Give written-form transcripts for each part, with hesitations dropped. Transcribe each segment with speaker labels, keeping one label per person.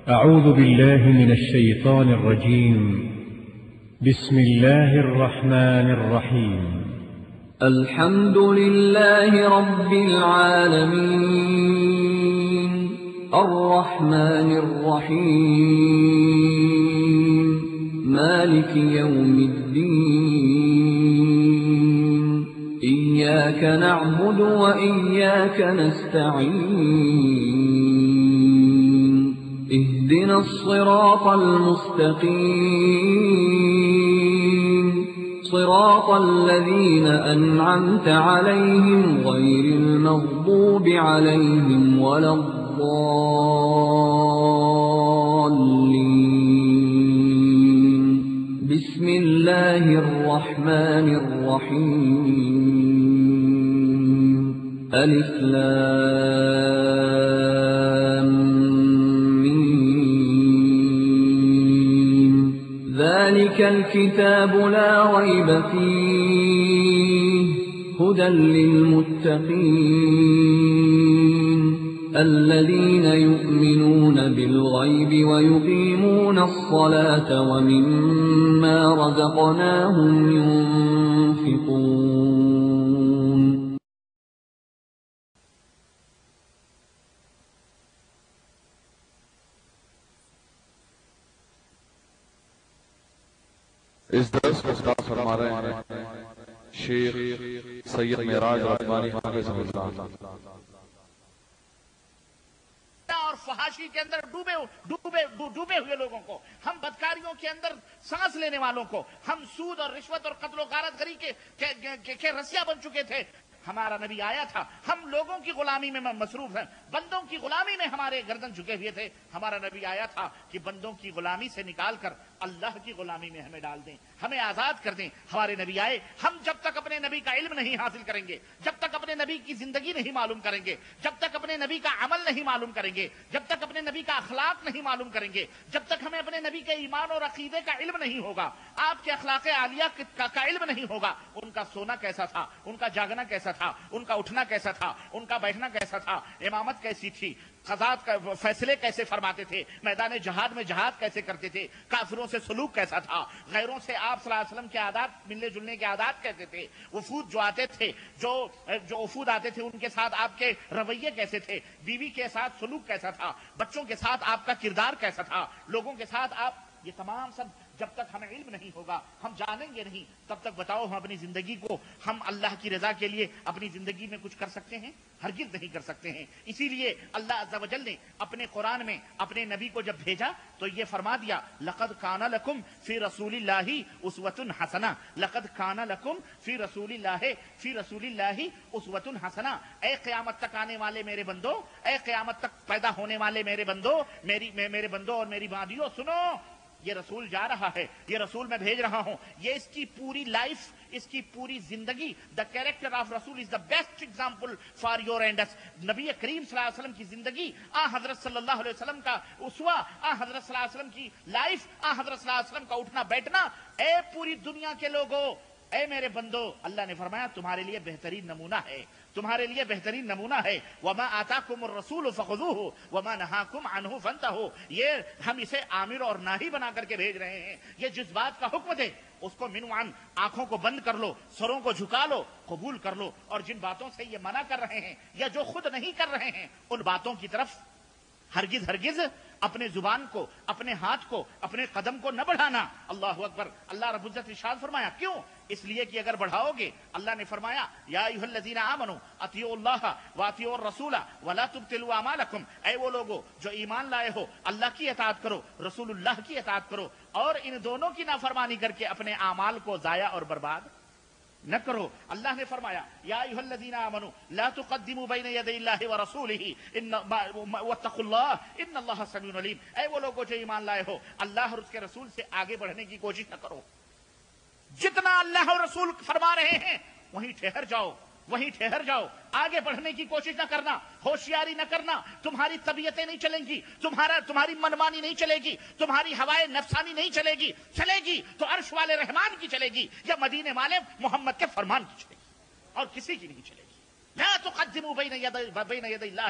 Speaker 1: أعوذ بالله من الشيطان الرجيم. بسم الله الرحمن الرحيم.
Speaker 2: الحمد لله رب العالمين الرحمن الرحيم مالك يوم الدين إياك نعبد وإياك نستعين اهدنا الصراط المستقيم صراط الذين أنعمت عليهم غير المغضوب عليهم ولا الضالين بسم الله الرحمن الرحيم ألف لام ذلك الكتاب لا ريب فيه هدى للمتقين الذين يؤمنون بالغيب ويقيمون الصلاة ومما رزقناهم ينفقون.
Speaker 3: اس درس کو استاد فرما رہے ہیں شیخ سید معراج رحمانی حافظ اللہ.
Speaker 4: اور فحاشی کے اندر ڈوبے ہوئے لوگوں کو، ہم بدکاریوں کے اندر سانس لینے والوں کو، ہم سود اور رشوت اور قتل و غارت گری کے رسیا بن چکے تھے. ہمارا نبی آیا تھا، ہم لوگوں کی غلامی میں مصروف ہیں، بندوں کی غلامی میں ہمارے گردن جھکے ہوئے تھے. ہمارا نبی آیا تھا کہ بندوں کی غلامی سے نکال کر اللہ کی غلامی میں ہمیں ڈال دیں، ہمیں آزاد کر دیں. ہمارے نبی آئے، ہم جب تک اپنے نبی کا علم نہیں حاصل کریں گے، جب تک اپنے نبی کی زندگی نہیں معلوم کریں گے، جب تک اپنے نبی کا عمل نہیں معلوم کریں گے، جب تک اپنے نبی کا اخلاق نہیں معلوم کریں گے، جب تک ہمیں اپنے نبی کے ایمان اور عقیدے کا علم نہیں ہوگا، آپ کے اخلاق عالیہ کا علم نہیں ہوگا، ان کا سونا کیسا تھا، ان کا جاگنا کیسا تھا، ان کا اٹھنا کیسا تھا، ان کا بیٹھنا کیسا تھا، امامت کیسی تھی، قضات کا فیصلے کیسے فرماتے تھے، میدان جہاد میں جہاد کیسے کرتے تھے، کافروں سے سلوک کیسا تھا، غیروں سے آپ صلی اللہ علیہ وسلم کے عادات، ملنے جلنے کے عادات کیسے تھے، وفود جو آتے تھے، جو وفود آتے تھے ان کے ساتھ آپ کے رویے کیسے تھے، بیوی کے ساتھ سلوک کیسا تھا، بچوں کے ساتھ آپ کا کردار کیسا تھا، لوگوں کے ساتھ آپ، یہ تمام سب جب تک ہمیں علم نہیں ہوگا، ہم جانیں گے نہیں، تب تک بتاؤ ہم اپنی زندگی کو، ہم اللہ کی رضا کے لیے اپنی زندگی میں کچھ کر سکتے ہیں؟ ہرگز نہیں کر سکتے ہیں. اسی لیے اللہ عز و جل نے اپنے قرآن میں اپنے نبی کو جب بھیجا تو یہ فرما دیا لقد کان لکم فی رسول اللہ اسوۃ حسنہ، لقد کان لکم فی رسول اللہ اسوۃ حسنہ. اے قیامت تک آنے والے میرے بندو، اے قیامت تک پیدا ہونے والے میرے بندو، میرے بندو اور میری بھائیو سنو، یہ رسول جا رہا ہے، یہ رسول میں بھیج رہا ہوں، یہ اس کی پوری لائف، اس کی پوری زندگی، دا character of Rasul is the best example for your and us. نبی کریم صلی اللہ علیہ وسلم کی زندگی، حضرت صلی اللہ علیہ وسلم کا اسوہ، حضرت صلی اللہ علیہ وسلم کی لائف، حضرت صلی اللہ علیہ وسلم کا اٹھنا بیٹھنا. اے پوری دنیا کے لوگوں، اے میرے بندو، اللہ نے فرمایا تمہارے لیے بہترین نمونہ ہے، تمہارے لیے بہترین نمونہ ہے. وما آتاکم الرسول فخذوہ وما نہاکم عنہ فانتہوا. یہ ہم اسے آمر اور ناہی بنا کر کے بھیج رہے ہیں. یہ جس بات کا حکم دے اس کو منوعن، آنکھوں کو بند کر لو، سروں کو جھکا لو، قبول کر لو. اور جن باتوں سے یہ منع کر رہے ہیں یا جو خود نہیں کر رہے ہیں، ان باتوں کی طرف ہرگز اپنے زبان کو، اپنے ہاتھ کو، اپنے قدم کو نہ بڑھانا. اللہ اکبر. اللہ رب العزت ارشاد فرمایا کیوں؟ اس لیے کہ اگر بڑھاؤ گے، اللہ نے فرمایا یا ایھا الذین آمنوا اطیعوا اللہ واطیعوا الرسول ولا تبطلوا اعمالکم. اے وہ لوگو جو ایمان لائے ہو، اللہ کی اطاعت کرو، رسول اللہ کی اطاعت کرو، اور ان دونوں کی نافرمانی کر کے اپنے اعمال کو ضائع اور برباد نہ کرو. اللہ نے فرمایا یا ایھا الذین آمنوا لا تقدموا بین یدی اللہ ورسولہ واتقوا اللہ ان اللہ سمیع علیم. اے وہ لوگوں جو ایمان لائے ہو، اللہ اور اس کے رسول سے آگے بڑھنے کی کوشش نہ کرو. جتنا اللہ اور رسول فرما رہے ہیں وہیں ٹھہر جاؤ، وہیں ٹھہر جاؤ. آگے بڑھنے کی کوشش نہ کرنا، ہوشیاری نہ کرنا. تمہاری طبیعتیں نہیں چلیں گی، تمہاری منمانی نہیں چلے گی، تمہاری ہوائے نفسانی نہیں چلے گی. چلے گی تو عرش والے رحمان کی چلے گی یا مدینے والے محمد کے فرمان کی چلے گی، اور کسی کی نہیں چلے گی. لا تقدموا بین یدی اللہ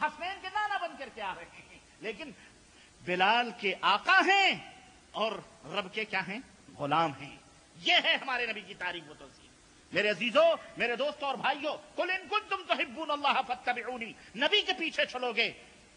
Speaker 4: حسنین کے نانا بن کر کے آ رہے ہیں، لیکن بلال کے آقا ہیں اور رب کے کیا ہیں؟ غلام ہیں. یہ ہے ہمارے نبی کی تعریف و توصیف. میرے عزیزوں، میرے دوستوں اور بھائیوں، قل ان کنتم تحبون اللہ فاتبعونی، نبی کے پیچھے چلو گے،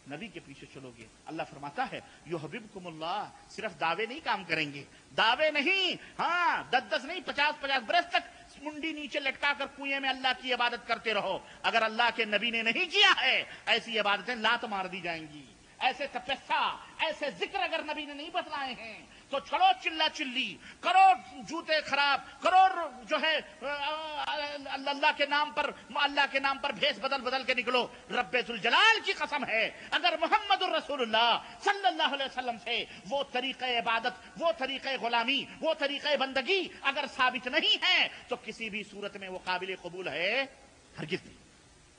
Speaker 4: نبی کے پیچھے چلو گے. اللہ فرماتا ہے یحببکم اللہ. صرف دعوے نہیں کام کریں گے، دعوے نہیں، ہاں 10 نہیں 50 برس تک منڈی نیچے لٹکا کر کنویں میں اللہ کی عبادت کرتے رہو. اگر اللہ کے نبی نے نہیں کیا ہے، ایسی عبادتیں لات مار دی جائیں گی. ایسے تپسا، ایسے ذکر اگر نبی نے نہیں بتلائے ہیں تو چھڑو چلا چلی، کرو جوتے خراب، کرو جو ہے اللہ کے نام پر بھیس بدل کے نکلو. رب ذوالجلال کی قسم ہے، اگر محمد الرسول اللہ صلی اللہ علیہ وسلم سے وہ طریقہ عبادت، وہ طریقہ غلامی، وہ طریقہ بندگی اگر ثابت نہیں ہے تو کسی بھی صورت میں وہ قابل قبول ہے ہرگز نہیں.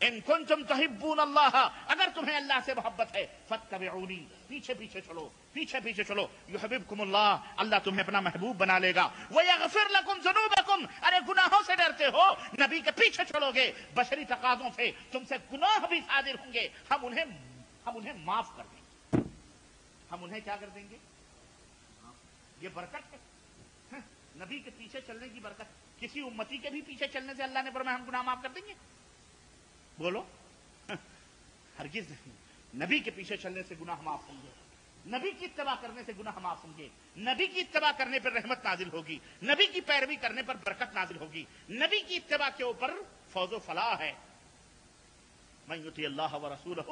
Speaker 4: ان کنتم تحبون اللہ، اگر تمہیں اللہ سے محبت ہے، فاتبعونی، پیچھے پیچھے چلو، پیچھے پیچھے چلو. یحببکم اللہ، اللہ تمہیں اپنا محبوب بنا لے گا. ویغفر لکم ذنوبکم، ارے گناہوں سے ڈرتے ہو، نبی کے پیچھے چلو گے، بشری تقاضوں سے تم سے گناہ بھی صادر ہوں گے، ہم انہیں معاف کر دیں گے. ہم انہیں کیا کر دیں گے؟ یہ برکت ہے نبی کے پیچھے چلنے کی برکت. کسی امتی کے بھی پیچھے چلنے سے اللہ نے فرمایا ہم گناہ معاف کر دیں گے؟ بولو، ہرگز نہیں. نبی کے پیچھے چلنے سے گناہ معاف ہوں گے، نبی کی اتباع کرنے سے گناہ معاف ہوں گے، نبی کی اتباع کرنے پر رحمت نازل ہوگی، نبی کی پیروی کرنے پر برکت نازل ہوگی، نبی کی اتباع کے اوپر فوز و فلاح ہے. من یطیع اللہ ورسولہ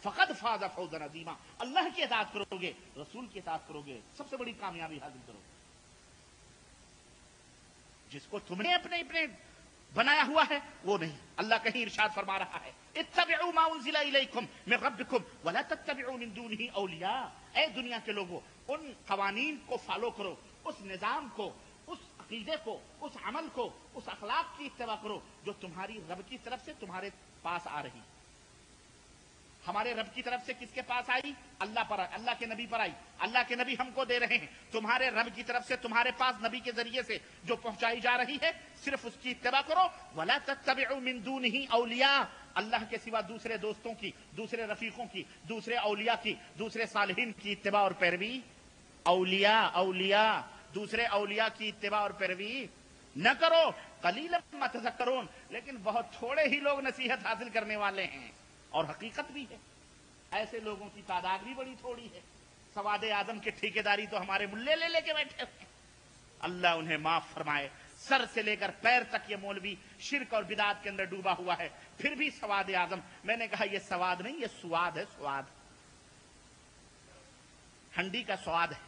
Speaker 4: فقد فاز فوزا عظیما. اللہ کی اطاعت کرو گے، رسول کی اطاعت کرو گے، سب سے بڑی کامیابی حاصل کرو گے. جس کو تم نے اپنے بنایا ہوا ہے وہ نہیں. اللہ کہیں ارشاد فرما رہا ہے اتبعوا ما انزل الیکم من ربکم ولا تتبعوا من دونه اولیاء. اے دنیا کے لوگوں، ان قوانین کو فالو کرو، اس نظام کو، اس عقیدے کو، اس عمل کو، اس اخلاق کی اتباع کرو جو تمہاری رب کی طرف سے تمہارے پاس آ رہی. ہمارے رب کی طرف سے کس کے پاس آئی؟ اللہ پر، اللہ کے نبی پر آئی. اللہ کے نبی ہم کو دے رہے ہیں. تمہارے رب کی طرف سے تمہارے پاس نبی کے ذریعے سے جو پہنچائی جا رہی ہے صرف اس کی اتباع کرو. ولا تتبعوا من دونه اولیاء، اللہ کے سوا دوسرے دوستوں کی، دوسرے رفیقوں کی، دوسرے اولیاء کی، دوسرے صالحین کی اتباع اور پیروی. اولیاء دوسرے اولیاء کی اتباع اور پیروی نہ کرو. قلیلا ما تذکرون، لیکن بہت تھوڑے ہی لوگ نصیحت حاصل کرنے والے ہیں. اور حقیقت بھی ہے، ایسے لوگوں کی تعداد بھی بڑی تھوڑی ہے. سواد اعظم کے ٹھیکیداری تو ہمارے ملے لے کے بیٹھے ہوئے. اللہ انہیں معاف فرمائے. سر سے لے کر پیر تک یہ مولوی شرک اور بدعات کے اندر ڈوبا ہوا ہے، پھر بھی سواد اعظم. میں نے کہا یہ سواد نہیں، یہ سواد ہے. ہنڈی کا سواد ہے،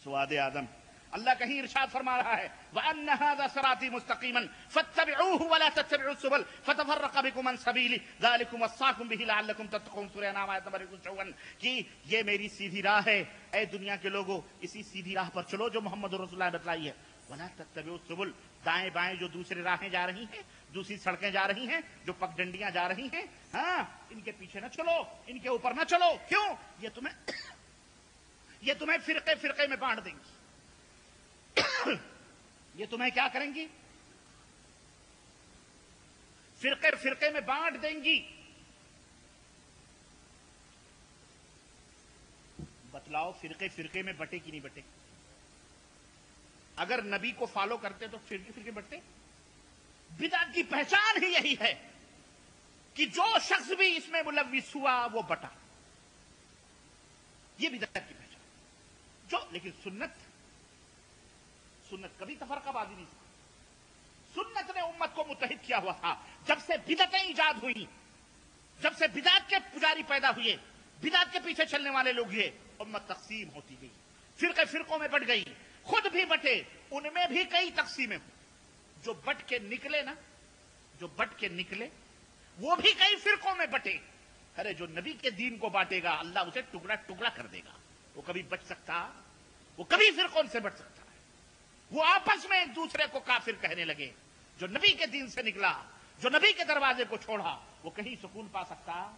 Speaker 4: سواد اعظم. اللہ کہیں ارشاد فرما رہا ہے وَأَنَّ هَذَا صِرَاطِي مُسْتَقِيمًا فَاتَّبِعُوهُ وَلَا تَتَّبِعُوا السُّبُلَ فَتَفَرَّقَ بِكُمْ عَنْ سَبِيلِهِ ذَلِكُمْ وَصَّاكُمْ بِهِ لَعَلَّكُمْ تَتَّقُونَ. سورہ انعام آیت نمبر 54 کہ یہ میری سیدھی راہ ہے. اے دنیا کے لوگوں، اسی سیدھی راہ پر چلو جو محمد رسول اللہ نے بتلائی ہے. وَلَا تَتَّبِعُوا السُّبُلَ، دائیں بائیں جو دوسری راہیں جا رہی ہیں، دوسری سڑکیں جا رہی ہیں، جو پگڈنڈیاں جا رہی ہیں، ہاں ان کے پیچھے نہ چلو، ان کے اوپر نہ چلو. کیوں؟ یہ تمہیں فرقے میں بانٹ دیں گی. یہ تمہیں کیا کریں گی؟ فرقے میں بانٹ دیں گی. بتلاؤ فرقے میں بٹے کی نہیں بٹے؟ اگر نبی کو فالو کرتے تو فرقے بٹتے؟ بدعت کی پہچان ہی یہی ہے کہ جو شخص بھی اس میں ملوث ہوا وہ بٹا. یہ بدعت کی پہچان. لیکن سنت کبھی تفرقہ بازی نہیں تھی. سنت نے امت کو متحد کیا ہوا تھا. جب سے بدعتیں ایجاد ہوئی، جب سے بدعت کے پجاری پیدا ہوئے، بدعت کے پیچھے چلنے والے لوگ ہوئے، امت تقسیم ہوتی گئی، فرقوں میں بٹ گئی. خود بھی بٹے، ان میں بھی کئی تقسیمیں ہوئی. جو بٹ کے نکلے وہ بھی کئی فرقوں میں بٹے. ارے جو نبی کے دین کو بانٹے گا اللہ اسے ٹکڑا ٹکڑا کر دے گا. وہ کبھی بچ سکتا؟ وہ کبھی فرقوں سے بچ سکتا ہے؟ وہ آپس میں ایک دوسرے کو کافر کہنے لگے. جو نبی کے دین سے نکلا، جو نبی کے دروازے کو چھوڑا، وہ کہیں سکون پا سکتا؟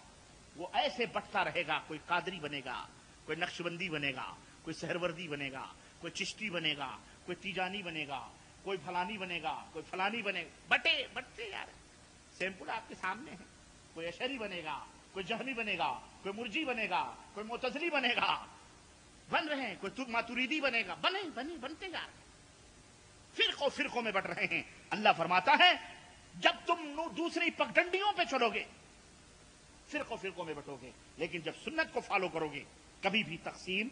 Speaker 4: وہ ایسے بٹتا رہے گا. کوئی قادری بنے گا، کوئی نقشبندی بنے گا، کوئی سہروردی بنے گا، کوئی چشتی بنے گا، کوئی تیجانی بنے گا، کوئی فلانی بنے گا، کوئی فلانی بنے گا. بٹے یار، سیمپل آپ کے سامنے ہے. کوئی اشعری بنے گا, کوئی جہمی بنے گا, کوئی مرجی بنے گا, کوئی معتزلی بنے گا, بن رہے ہیں, کوئی ماتوریدی بنے گا, بنتے جا رہے ہیں, فرقوں میں بٹ رہے ہیں. اللہ فرماتا ہے جب تم دوسری پگڈنڈیوں پہ چلو گے فرقوں میں بٹو گے, لیکن جب سنت کو فالو کرو گے کبھی بھی تقسیم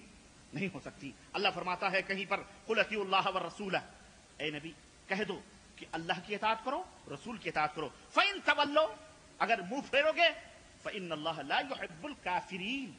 Speaker 4: نہیں ہو سکتی. اللہ فرماتا ہے کہیں پر قل اطیعوا اللہ والرسول, اے نبی کہہ دو کہ اللہ کی اطاعت کرو, رسول کی اطاعت کرو. فَإِن تَوَلَّوْا, اگر منہ پھیرو گے فَإِنَّ اللَّهَ لَا يُحِبُّ الْكَافِرِينَ,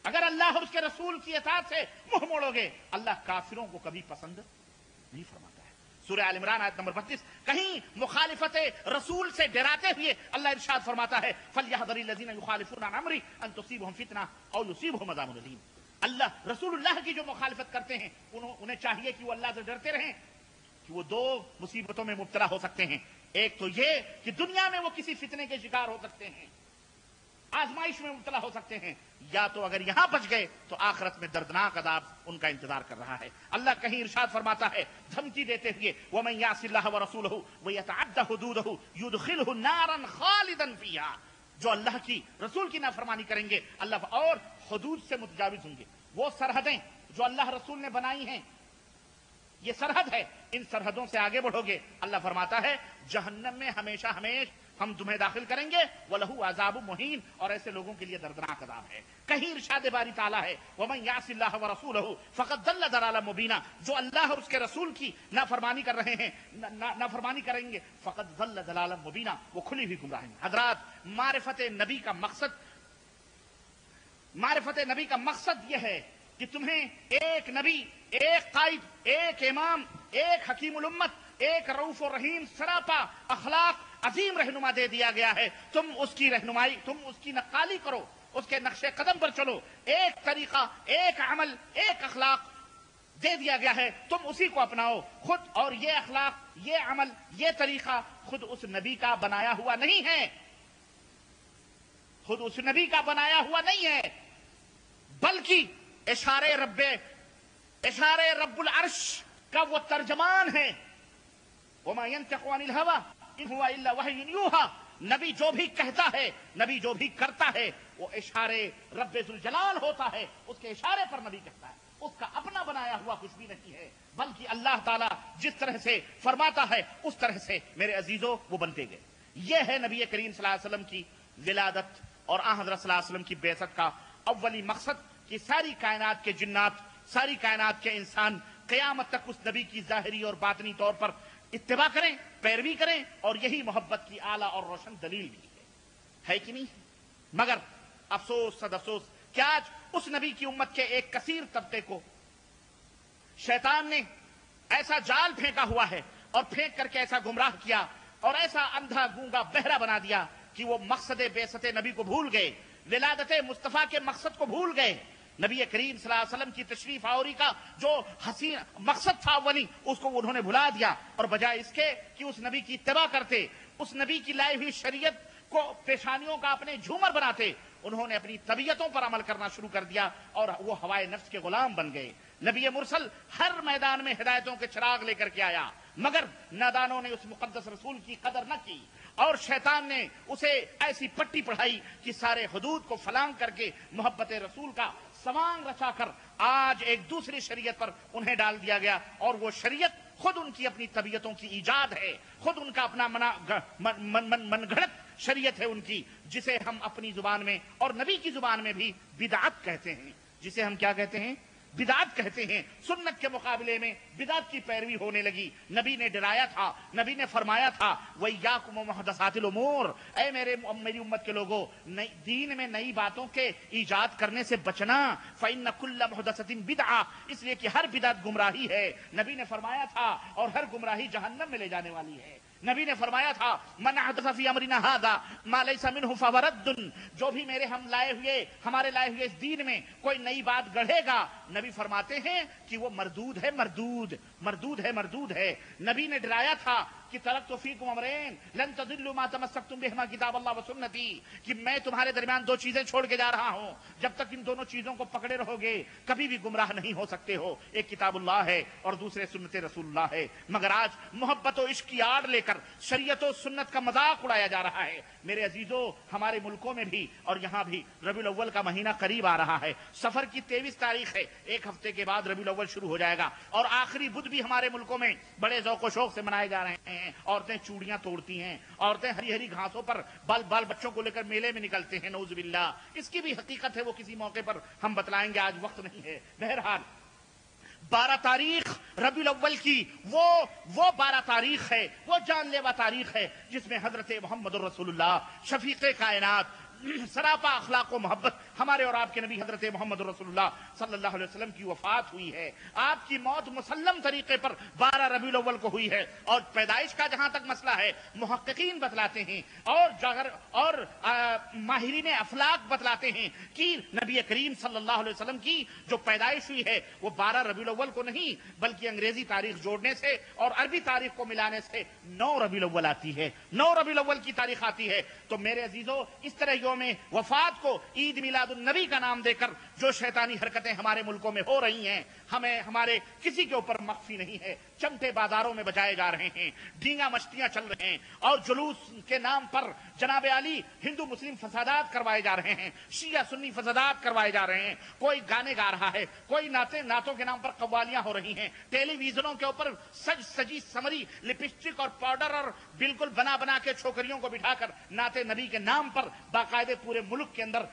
Speaker 4: اگر اللہ اور اس کے رسول کی اطاعت سے منہ موڑو گے اللہ کافروں کو کبھی پسند نہیں فرماتا ہے. سورہ آل عمران آیت نمبر 32. کہیں مخالفت رسول سے ڈراتے ہوئے اللہ ارشاد فرماتا ہے فَلْيَحْذَرِ الَّذِينَ يُخَالِفُونَ عَنْ أَمْرِهِ أَن تُصِيبَهُمْ فِتْنَةٌ أَوْ يُصِيبَهُمْ عَذَابٌ أَلِيمٌ. اللہ رسول اللہ کی جو مخالفت کرتے ہیں انہیں چاہیے کہ وہ اللہ سے ڈرتے رہیں کہ وہ دو مصیبتوں میں مبتلا ہو سکتے ہیں. ایک تو یہ کہ دنیا میں وہ کسی فتنے کے شکار ہو سکتے ہیں, آزمائش میں مبتلا ہو سکتے ہیں, یا تو اگر یہاں بچ گئے تو آخرت میں دردناک عذاب ان کا انتظار کر رہا ہے. اللہ کہیں ارشاد فرماتا ہے دھمکی دیتے ہوئے وَمَن يَعْصِ اللَّهَ وَرَسُولَهُ وَيَتَعَدَّ حُدُودَهُ يُدْخِلْهُ نَارًا خَالِدًا فِيهَا, جو اللہ کی رسول کی نافرمانی کریں گے اللہ اور حدود سے متجاوز ہوں گے. وہ سرحدیں جو اللہ رسول نے بنائی ہیں یہ سرحد ہے, ان سرحدوں سے آگے بڑھو گے اللہ فرماتا ہے جہنم میں ہمیشہ ہم تمہیں داخل کریں گے وَلَهُ عَذَابٌ مُهِينٌ, اور ایسے لوگوں کے لیے دردناک عذاب ہے. کہیں ارشاد باری تعالیٰ ہے وَمَن يَعْصِ اللَّهَ وَرَسُولَهُ فَقَدْ ضَلَّ ضَلَالًا مُبِينًا, جو اللہ اور اس کے رسول کی نافرمانی کر رہے ہیں نافرمانی کریں گے فَقَدْ ضَلَّ ضَلَالًا مُبِينًا, وہ کھلی ہوئی گمراہی. حضرات معرفت نبی کا مقصد یہ ہے کہ تمہیں ایک نبی, ایک قائد, ایک امام, ایک حکیم الامت, ایک رؤوف و رحیم سراپا اخلاق عظیم رہنما دے دیا گیا ہے. تم اس کی رہنمائی, تم اس کی نقالی کرو, اس کے نقش قدم پر چلو. ایک طریقہ, ایک عمل, ایک اخلاق دے دیا گیا ہے, تم اسی کو اپناؤ خود. اور یہ اخلاق, یہ عمل, یہ طریقہ خود اس نبی کا بنایا ہوا نہیں ہے, خود اس نبی کا بنایا ہوا نہیں ہے, بلکہ اشارے رب العرش کا وہ ترجمان ہے. وَمَا يَنْطِقُ عَنِ الْهَوَىٰ إِنْ هُوَ إِلَّا وَحْيٌ يُوحَىٰ, نبی جو بھی کہتا ہے, نبی جو بھی کرتا ہے وہ اشارے رب ذوالجلال ہوتا ہے, اس کے اشارے پر نبی کہتا ہے, اس کا اپنا بنایا ہوا کچھ بھی نہیں ہے, بلکہ اللہ تعالیٰ جس طرح سے فرماتا ہے اس طرح سے میرے عزیزوں وہ بنتے گئے. یہ ہے نبی کریم صلی اللہ علیہ وسلم کی ولادت اور آن حضرت صلی اللہ علیہ وسلم کی بعثت کا اولی مقصد, کہ ساری کائنات کے جنات, ساری کائنات کے انسان قیامت تک اس نبی کی ظاہری اور باطنی طور پر اتباع کریں, پیروی کریں, اور یہی محبت کی اعلیٰ اور روشن دلیل بھی ہے کہ نہیں. مگر افسوس صد افسوس کہ آج اس نبی کی امت کے ایک کثیر طبقے کو شیطان نے ایسا جال پھینکا ہوا ہے, اور پھینک کر کے ایسا گمراہ کیا اور ایسا اندھا گونگا بہرا بنا دیا کہ وہ مقصد بعثت نبی کو بھول گئے, ولادت مصطفیٰ کے مقصد کو بھول گئے. نبی کریم صلی اللہ علیہ وسلم کی تشریف آوری کا جو حسین مقصد تھا اولی, اس کو انہوں نے بھلا دیا, اور بجائے اس کے کہ اس نبی کی اتباع کرتے, اس نبی کی لائی ہوئی شریعت کو پیشانیوں کا اپنے جھومر بناتے, انہوں نے اپنی طبیعتوں پر عمل کرنا شروع کر دیا اور وہ ہوائے نفس کے غلام بن گئے. نبی مرسل ہر میدان میں ہدایتوں کے چراغ لے کر کے آیا, مگر نادانوں نے اس مقدس رسول کی قدر نہ کی, اور شیطان نے اسے ایسی پٹی پڑھائی کہ سارے حدود کو فلانگ کر کے محبت رسول کا سوانگ رچا کر آج ایک دوسری شریعت پر انہیں ڈال دیا گیا. اور وہ شریعت خود ان کی اپنی طبیعتوں کی ایجاد ہے, خود ان کا اپنا من گھڑت شریعت ہے ان کی, جسے ہم اپنی زبان میں اور نبی کی زبان میں بھی بدعت کہتے ہیں, جسے ہم کیا کہتے ہیں, بدعت کہتے ہیں. سنت کے مقابلے میں بدعت کی پیروی ہونے لگی. نبی نے ڈرایا تھا, نبی نے فرمایا تھا وَإِيَّاكُمْ وَمُحْدَثَاتِ الْأُمُورِ, اے میری امت کے لوگوں, دین میں نئی باتوں کے ایجاد کرنے سے بچنا. فَإِنَّ كُلَّ مُحْدَثَةٍ بِدْعَةٍ, اس لیے کہ ہر بدعت گمراہی ہے. نبی نے فرمایا تھا, اور ہر گمراہی جہنم میں لے جانے والی ہے. نبی نے فرمایا تھا من احدث فی امرنا ھذا ما لیس منہ فہو رد, جو بھی ہمارے لائے ہوئے اس دین میں کوئی نئی بات گڑھے گا, نبی فرماتے ہیں کہ وہ مردود ہے. نبی نے ڈرایا تھا کہ ترکت فیکم امرین لن تضلوا ما تمسکتم بہما کتاب اللہ و سنتی، کہ میں تمہارے درمیان دو چیزیں چھوڑ کے جا رہا ہوں، جب تک ان دونوں چیزوں کو پکڑے رہو گے کبھی بھی گمراہ نہیں ہو سکتے ہو، ایک کتاب اللہ ہے اور دوسرے سنت رسول اللہ ہے۔ مگر آج محبت و عشق کی آڑ لے کر شریعت و سنت کا مذاق اڑایا جا رہا ہے۔ میرے عزیزو، ہمارے ملکوں میں بھی اور یہاں بھی ربیع الاول کا مہینہ قریب آ رہا ہے، سفر کی 23 تاریخ ہے، ایک ہفتے کے بعد ربیع الاول شروع ہو جائے گا، اور آخری بدھ بھی ہمارے ملکوں میں بڑے ذوق و شوق سے منائے جا رہے ہیں۔ عورتیں چوڑیاں توڑتی ہیں، عورتیں ہری ہری گھاسوں پر بال بچوں کو لے کر میلے میں نکلتے ہیں، نعوذ باللہ۔ اس کی بھی حقیقت ہے، وہ کسی موقع پر ہم بتلائیں گے، آج وقت نہیں ہے۔ بہرحال 12 تاریخ ربیع الاول کی وہ 12 تاریخ ہے، وہ جان لیوا تاریخ ہے جس میں حضرت محمد الرسول اللہ شفیق کائنات سراپا اخلاق و محبت ہمارے اور آپ کے نبی حضرت محمد رسول اللہ صلی اللہ علیہ وسلم کی وفات ہوئی ہے۔ آپ کی موت مسلم طریقے پر 12 ربیع الاول کو ہوئی ہے، اور پیدائش کا جہاں تک مسئلہ ہے محققین بتلاتے ہیں اور ماہرین افلاک بتلاتے ہیں کہ نبی کریم صلی اللہ علیہ وسلم کی جو پیدائش ہوئی ہے وہ 12 ربیع الاول کو نہیں بلکہ انگریزی تاریخ جوڑنے سے اور عربی تاریخ کو ملانے سے 9 ربیع الاول آتی ہے، 9 ربیع الاول کی تاریخ آتی ہے۔ تو میرے عزیزو، اس طرح یوم وفات کو عید میلاد النبی کا نام دے کر جو شیطانی حرکتیں ہمارے ملکوں میں ہو رہی ہیں، ہمیں ہمارے کسی کے اوپر مخفی نہیں ہے۔ چمٹے بازاروں میں بجائے جا رہے ہیں، ڈینگا مچھلیاں چل رہے ہیں، اور جلوس کے نام پر جناب علی ہندو مسلم فسادات کروائے جا رہے ہیں، شیعہ سنی فسادات کروائے جا رہے ہیں، کوئی گانے گا رہا ہے، کوئی نعتوں کے نام پر قوالیاں ہو رہی ہیں، ٹیلی ویژنوں کے اوپر سجی سمری لپسٹک اور پاؤڈر اور بالکل بنا کے چھوکریوں کو بٹھا کر نعت نبی کے نام پر باقاعدے پورے ملک کے اندر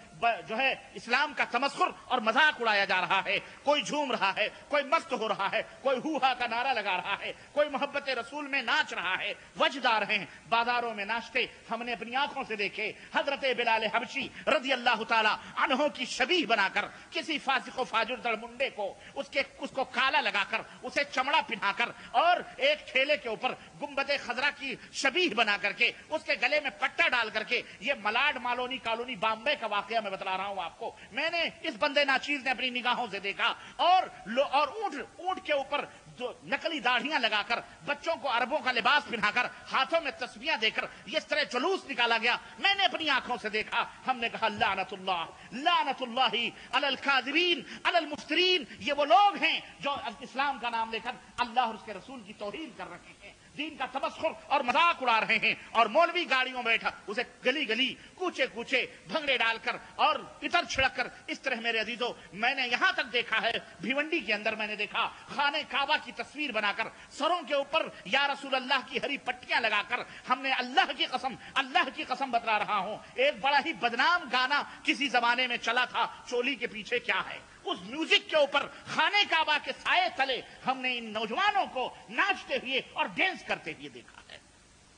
Speaker 4: جو ہے اسلام کا تمسخر اور مذاق اڑایا جا رہا ہے۔ کوئی جھوم رہا ہے، کوئی مست ہو رہا ہے، کوئی ہو ہا کا نعرہ لگا رہا ہے، کوئی محبت رسول میں ناچ رہا ہے، وجدار ہیں بازاروں میں ناچتے ہم نے اپنی آنکھوں سے دیکھے۔ حضرت بلال حبشی رضی اللہ تعالی عنہ کی شبیہ بنا کر کسی فاسق و فاجر دڑ منڈے کو اس کو کالا لگا کر اسے چمڑا پہنا کر اور ایک ٹھیلے کے اوپر گنبد خضرا کی شبیہ بنا کر کے اس کے گلے میں پٹا ڈال کر کے، یہ ملاڈ مالونی کالونی بامبے کا واقعہ میں بتلا رہا ہوں آپ کو، میں نے اس بندے ناچیز نے اپنی نگاہوں سے دیکھا، اور اونٹ کے اوپر جو نقلی داڑھیاں لگا کر بچوں کو عربوں کا لباس پہنا کر ہاتھوں میں تسبیحاں دے کر اس طرح جلوس نکالا گیا، میں نے اپنی آنکھوں سے دیکھا۔ ہم نے کہا لعنت اللہ علی الکاذبین علی المفترین، یہ وہ لوگ ہیں جو اسلام کا نام لے کر اللہ اور اس کے رسول کی توہین کر رہے ہیں، دین کا تمسخر اور مذاق اڑا رہے ہیں، اور مولوی گاڑیوں میں بیٹھا اسے گلی گلی کوچے کوچے بھنگڑے ڈال کر اور عطر چھڑک کر اس طرح۔ میرے عزیزو، میں نے یہاں تک دیکھا ہے، بھیونڈی کے اندر میں نے دیکھا خانہ کعبہ کی تصویر بنا کر سروں کے اوپر یا رسول اللہ کی ہری پٹیاں لگا کر، ہم نے اللہ کی قسم بتلا رہا ہوں، ایک بڑا ہی بدنام گانا کسی زمانے میں چلا تھا، چولی کے پیچھے کیا ہے، اس میوزک کے اوپر خانہ کعبہ کے سائے تلے ہم نے ان نوجوانوں کو ناچتے ہوئے اور ڈانس کرتے ہوئے دیکھا ہے۔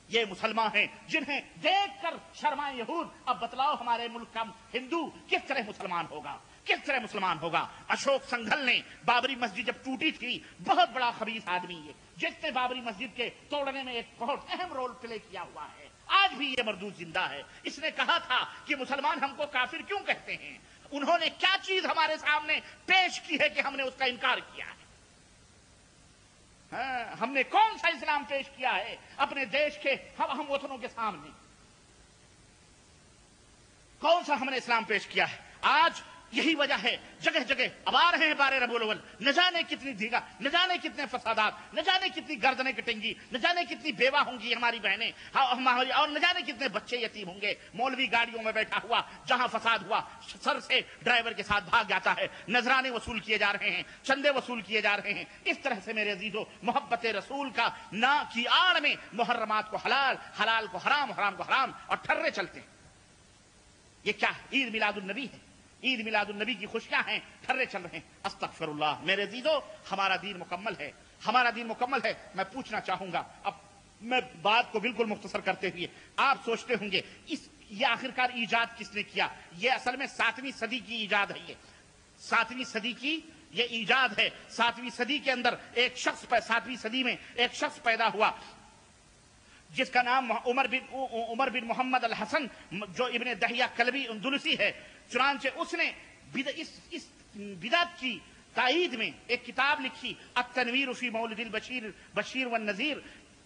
Speaker 4: یہ مسلمان ہیں جنہیں دیکھ کر شرمائے یہود۔ اب بتلاؤ ہمارے ملک کا ہندو کس طرح مسلمان ہوگا، کس طرح مسلمان ہوگا؟ اشوک سنگھل نے بابری مسجد جب ٹوٹی تھی، بہت بڑا خبیث آدمی ہے جس نے بابری مسجد کے توڑنے میں ایک بہت اہم رول پلے کیا ہوا ہے، آج بھی یہ مردود زندہ ہے۔ اس نے کہا تھا کہ مسلمان ہم کو کافر کیوں کہتے ہیں؟ انہوں نے کیا چیز ہمارے سامنے پیش کی ہے کہ ہم نے اس کا انکار کیا ہے؟ ہم نے کون سا اسلام پیش کیا ہے اپنے دیش کے ہم وطنوں کے سامنے؟ کون سا ہم نے اسلام پیش کیا ہے؟ آج یہی وجہ ہے، جگہ جگہ اب آ رہے ہیں 12 ربیع الاول، نہ جانے کتنی دیگا، نہ جانے کتنے فسادات، نہ جانے کتنی گردنیں کٹیں گی، نہ جانے کتنی بیوہ ہوں گی ہماری بہنیں، اور نہ جانے کتنے بچے یتیم ہوں گے۔ مولوی گاڑیوں میں بیٹھا ہوا جہاں فساد ہوا سر سے ڈرائیور کے ساتھ بھاگ جاتا ہے، نذرانے وصول کیے جا رہے ہیں، چندے وصول کیے جا رہے ہیں۔ اس طرح سے میرے عزیزو، محبت رسول کا نا کی آڑ میں محرمات کو حلال، حلال کو حرام، حرام کو حرام، اور ٹھرے چلتے ہیں۔ یہ کیا عید میلاد النبی ہے؟ عید میلاد النبی کی خوشیاں ہیں، ٹھرے چل رہے ہیں۔ استغفر اللہ۔ میرے عزیزو، ہمارا دین مکمل ہے، ہمارا دین مکمل ہے۔ میں پوچھنا چاہوں گا، اب میں بات کو بالکل مختصر کرتے ہوئے، آپ سوچتے ہوں گے یہ آخرکار ایجاد کس نے کیا؟ یہ اصل میں 7ویں صدی کی ایجاد ہے، یہ 7ویں صدی کی یہ ایجاد ہے۔ 7ویں صدی کے اندر 7ویں صدی میں ایک شخص پیدا ہوا جس کا نام عمر بن محمد الحسن، جو ابن دہیہ کلبی اندلسی ہے۔ چنانچہ اس نے اس بدعت کی تائید میں ایک کتاب لکھی، التنویر فی مولد البشیر والنذیر،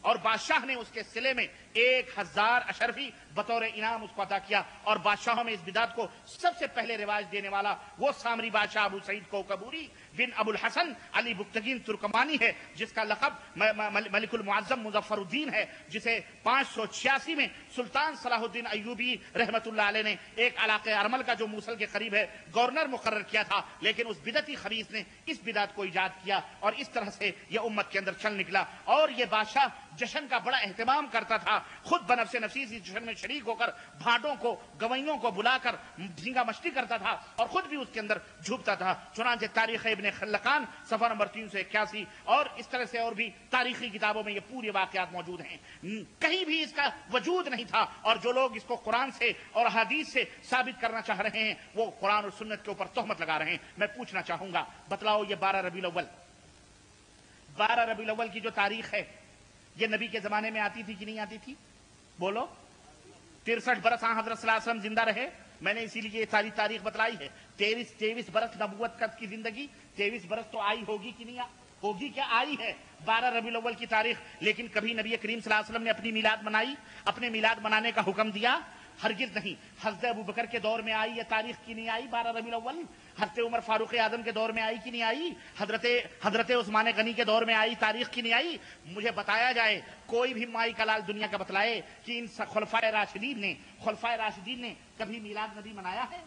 Speaker 4: اور بادشاہ نے اس کے صلے میں 1000 اشرفی بطور انعام اس کو عطا کیا. اور بادشاہوں میں اس بدعت کو سب سے پہلے رواج دینے والا وہ سامری بادشاہ ابو سعید کوکبوری بن ابو الحسن علی بگتگین ترکمانی ہے، جس کا لقب ملک المعظم مظفر الدین ہے، جسے 586 میں سلطان صلاح الدین ایوبی رحمت اللہ علیہ نے ایک علاقے ارمل کا جو موصل کے قریب ہے گورنر مقرر کیا تھا. لیکن اس بدعتی خبیث نے اس بدعت کو ایجاد کیا اور اس طرح سے یہ امت کے اندر چل نکلا. اور یہ بادشاہ جشن کا بڑا اہتمام کرتا تھا، خود بنفس نفسی اس جشن میں شریک ہو کر بھانڈوں کو گویوں کو بلا کر جھینگا مشتی کرتا تھا اور خود بھی اس کے اندر جھومتا تھا. چنانچہ تاریخ ابن خلقان صفحہ نمبر 381 اور اس طرح سے اور بھی تاریخی کتابوں میں یہ پورے واقعات موجود ہیں. کہیں بھی اس کا وجود نہیں تھا. اور جو لوگ اس کو قرآن سے اور حدیث سے ثابت کرنا چاہ رہے ہیں وہ قرآن اور سنت کے اوپر تہمت لگا رہے ہیں. میں پوچھنا چاہوں گا، بتلاؤ یہ 12 ربیع الاول کی جو تاریخ ہے یہ نبی کے زمانے میں آتی تھی کہ نہیں آتی تھی؟ بولو. 63 برس حضرت صلی اللہ علیہ وسلم زندہ رہے. میں نے اسی لیے یہ ساری تاریخ بتلائی ہے. 23 برس نبوت کی زندگی، 23 برس تو آئی ہوگی کہ نہیں ہوگی؟ کیا آئی ہے 12 ربیع الاول کی تاریخ. لیکن کبھی نبی کریم صلی اللہ علیہ وسلم نے اپنی میلاد منائی، اپنے میلاد منانے کا حکم دیا؟ ہرگز نہیں. حضرت ابوبکر کے دور میں آئی یہ تاریخ کی نہیں آئی 12 ربیع الاول؟ حضرت عمر فاروق اعظم کے دور میں آئی کہ نہیں آئی؟ حضرت عثمان غنی کے دور میں آئی تاریخ کی نہیں آئی؟ مجھے بتایا جائے، کوئی بھی مائی کا لال دنیا کا بتلائے کہ ان خلفائے راشدین نے کبھی میلاد نبی منایا ہے؟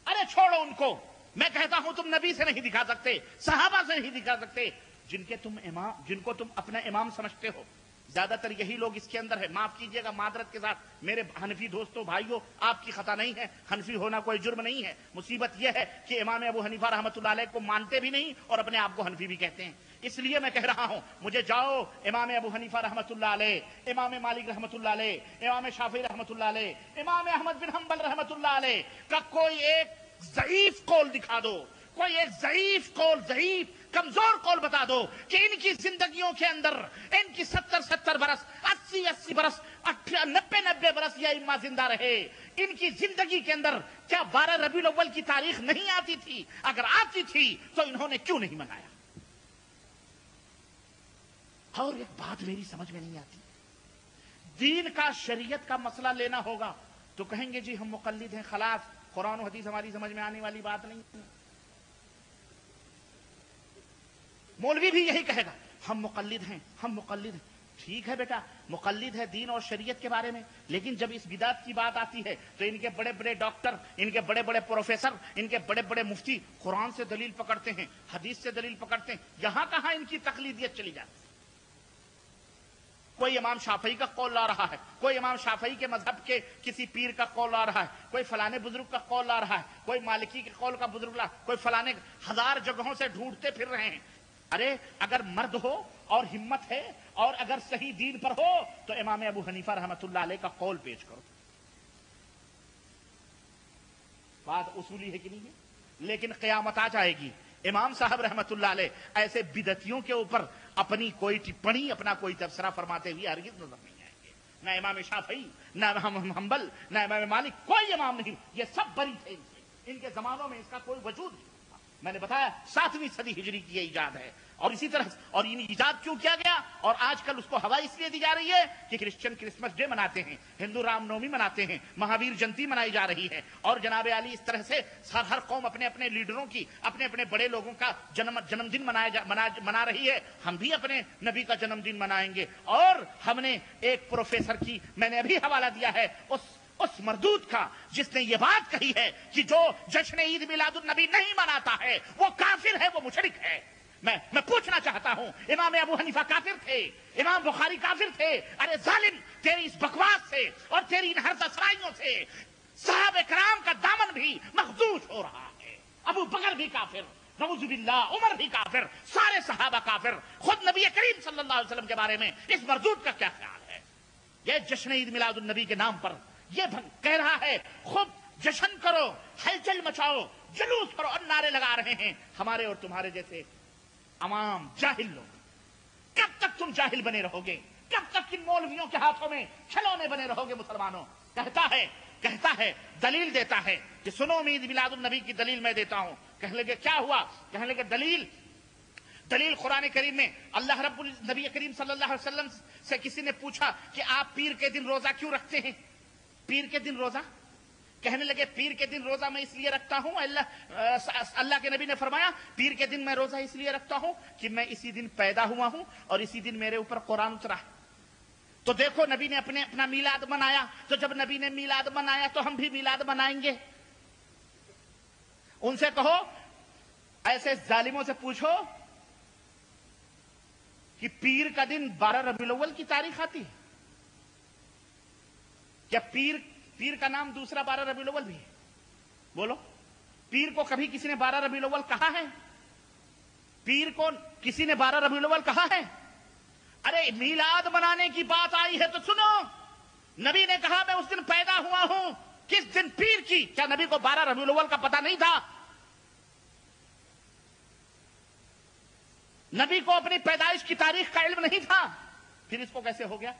Speaker 4: ارے چھوڑو ان کو. میں کہتا ہوں تم نبی سے نہیں دکھا سکتے، صحابہ سے نہیں دکھا سکتے، جن کو تم اپنا امام سمجھتے ہو. زیادہ تر یہی لوگ اس کے اندر ہے. معاف کیجئے گا معذرت کے ساتھ میرے حنفی دوستوں بھائیوں، آپ کی خطا نہیں ہے، حنفی ہونا کوئی جرم نہیں ہے. مصیبت یہ ہے کہ امام ابو حنیفہ رحمۃ اللہ علیہ کو مانتے بھی نہیں اور اپنے آپ کو حنفی بھی کہتے ہیں. اس لیے میں کہہ رہا ہوں مجھے جاؤ امام ابو حنیفہ رحمۃ اللہ علیہ، امام مالک رحمۃ اللہ علیہ، امام شافعی رحمۃ اللہ علیہ، امام احمد بن حنبل رحمۃ اللہ علیہ کا کوئی ایک ضعیف قول دکھا دو، کوئی ایک ضعیف قول، ضعیف کمزور قول بتا دو کہ ان کی زندگیوں کے اندر ان کی 70 برس، 80 برس، 90 برس یہ ائمہ زندہ رہے، ان کی زندگی کے اندر کیا 12 ربیع الاول کی تاریخ نہیں آتی تھی؟ اگر آتی تھی تو انہوں نے کیوں نہیں منایا؟ اور ایک بات میری سمجھ میں نہیں آتی، دین کا شریعت کا مسئلہ لینا ہوگا تو کہیں گے جی ہم مقلد ہیں، خلاص قرآن و حدیث ہماری سمجھ میں آنے والی بات نہیں. مولوی بھی یہی کہے گا ہم مقلد ہیں، ہم مقلد ہیں. ٹھیک ہے بیٹا، مقلد ہے دین اور شریعت کے بارے میں، لیکن جب اس بدعت کی بات آتی ہے تو ان کے بڑے بڑے ڈاکٹر، ان کے بڑے بڑے پروفیسر، ان کے بڑے بڑے مفتی قرآن سے دلیل پکڑتے ہیں، حدیث سے دلیل پکڑتے ہیں. یہاں کہاں ان کی تقلیدیت چلی جاتی ہے؟ کوئی امام شافعی کا قول لا رہا ہے، کوئی امام شافعی کے مذہب کے کسی پیر کا قول لا رہا ہے، کوئی فلانے بزرگ کا قول لا رہا ہے، کوئی مالکی کے قول کا بزرگ لا، کوئی فلانے، ہزار جگہوں سے ڈھونڈتے پھر رہے ہیں. ارے اگر مرد ہو اور ہمت ہے اور اگر صحیح دین پر ہو تو امام ابو حنیفہ رحمۃ اللہ علیہ کا قول پیش کرو. بات اصولی ہے کہ نہیں ہے؟ لیکن قیامت آ جائے گی، امام صاحب رحمۃ اللہ علیہ ایسے بدعتیوں کے اوپر اپنی کوئی ٹپڑی، اپنا کوئی تبصرہ فرماتے ہوئے ہرگز نظر نہیں آئیں گے. نہ امام شافعی، نہ امام حنبل، نہ امام مالک، کوئی امام نہیں، یہ سب بری تھے ان سے. ان کے زمانوں میں اس کا کوئی وجود نہیں. میں نے بتایا 7ویں صدی ہجری کی یہ ایجاد ہے. اور اسی طرح اور یہ ایجاد کیوں کیا گیا اور آج کل اس کو ہوا اس لیے دی جا رہی ہے کہ کرسچن کرسمس ڈے مناتے ہیں، ہندو رام نومی مناتے ہیں، مہاویر جینتی منائی جا رہی ہے، اور جناب علی اس طرح سے ہر قوم اپنے اپنے لیڈروں کی، اپنے اپنے بڑے لوگوں کا جنم دن منا رہی ہے. ہم بھی اپنے نبی کا جنم دن منائیں گے. اور ہم نے ایک پروفیسر کی میں نے ابھی حوالہ دیا ہے اس مردود کا جس نے یہ بات کہی ہے کہ جو جشن عید میلاد النبی نہیں مناتا ہے وہ کافر ہے، وہ مشرک ہے. میں پوچھنا چاہتا ہوں، امام ابو حنیفہ کافر تھے؟ امام بخاری کافر تھے؟ ارے ظالم، تیری اس بکواس سے اور تیری ان ہر سرائیوں سے صحابہ کرام کا دامن بھی مخدوش ہو رہا ہے. ابو بکر بھی کافر، نعوذ باللہ، عمر بھی کافر، سارے صحابہ کافر. خود نبی کریم صلی اللہ علیہ وسلم کے بارے میں اس مردود کا کیا خیال ہے؟ یہ جشن عید میلاد النبی کے نام پر یہ کہہ رہا ہے خود جشن کرو، ہلچل مچاؤ، جلوس کرو، اور نعرے لگا رہے ہیں ہمارے اور تمہارے جیسے عوام جاہل لوگ. کب تک تم جاہل بنے رہو گے؟ کب تک ان مولویوں کے ہاتھوں میں کھلونے بنے رہو گے؟ مسلمانوں، کہتا ہے دلیل دیتا ہے کہ سنو عید میلاد النبی کی دلیل میں دیتا ہوں. کہنے لگے کیا ہوا؟ کہنے لگے دلیل قرآن کریم میں اللہ نبی کریم صلی اللہ علیہ وسلم سے کسی نے پوچھا کہ آپ پیر کے دن روزہ کیوں رکھتے ہیں؟ پیر کے دن روزہ کہنے لگے پیر کے دن روزہ میں اس لیے رکھتا ہوں، اللہ کے نبی نے فرمایا پیر کے دن میں روزہ اس لیے رکھتا ہوں کہ میں اسی دن پیدا ہوا ہوں اور اسی دن میرے اوپر قرآن اترا ہے۔ تو دیکھو نبی نے اپنا میلاد منایا، تو جب نبی نے میلاد منایا تو ہم بھی میلاد منائیں گے۔ ان سے کہو، ایسے ظالموں سے پوچھو کہ پیر کا دن 12 ربیع الاول کی تاریخ آتی ہے کیا؟ پیر کا نام دوسرا 12 ربیع الاول بھی ہے؟ بولو، پیر کو کبھی کسی نے 12 ربیع الاول کہا ہے؟ پیر کو کسی نے 12 ربیع الاول کہا ہے؟ ارے میلاد منانے کی بات آئی ہے تو سنو، نبی نے کہا میں اس دن پیدا ہوا ہوں۔ کس دن؟ پیر کی۔ کیا نبی کو 12 ربیع الاول کا پتہ نہیں تھا؟ نبی کو اپنی پیدائش کی تاریخ کا علم نہیں تھا؟ پھر اس کو کیسے ہو گیا؟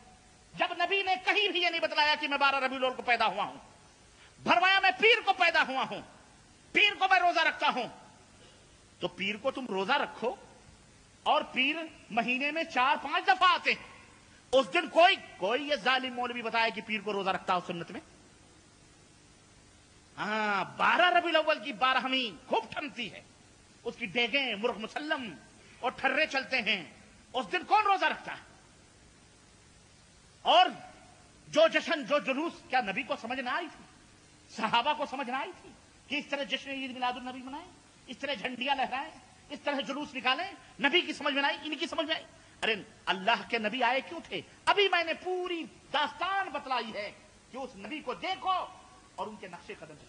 Speaker 4: جب نبی نے کہیں بھی یہ نہیں بتلایا کہ میں 12 ربیع الاول کو پیدا ہوا ہوں، فرمایا میں پیر کو پیدا ہوا ہوں، پیر کو میں روزہ رکھتا ہوں۔ تو پیر کو تم روزہ رکھو، اور پیر مہینے میں 4-5 دفعہ آتے ہیں۔ اس دن کوئی یہ ظالم مولوی بتایا کہ پیر کو روزہ رکھتا ہو سنت میں؟ ہاں، 12 ربیع الاول کی 12ویں خوب ٹھنتی ہے، اس کی ڈیگیں مرغ مسلم اور ٹھرے چلتے ہیں۔ اس دن کون روزہ رکھتا ہے؟ اور جو جشن، جو جلوس، کیا نبی کو سمجھ نہ آئی تھی؟ صحابہ کو سمجھ نہ آئی تھی کہ اس طرح جشن عید میلاد النبی منائیں، اس طرح جھنڈیاں لہرائیں، اس طرح جلوس نکالیں؟ نبی کی سمجھ میں آئی؟ ان کی سمجھ میں آئی؟ ارے اللہ کے نبی آئے کیوں تھے؟ ابھی میں نے پوری داستان بتلائی ہے کہ اس نبی کو دیکھو اور ان کے نقش قدم سے۔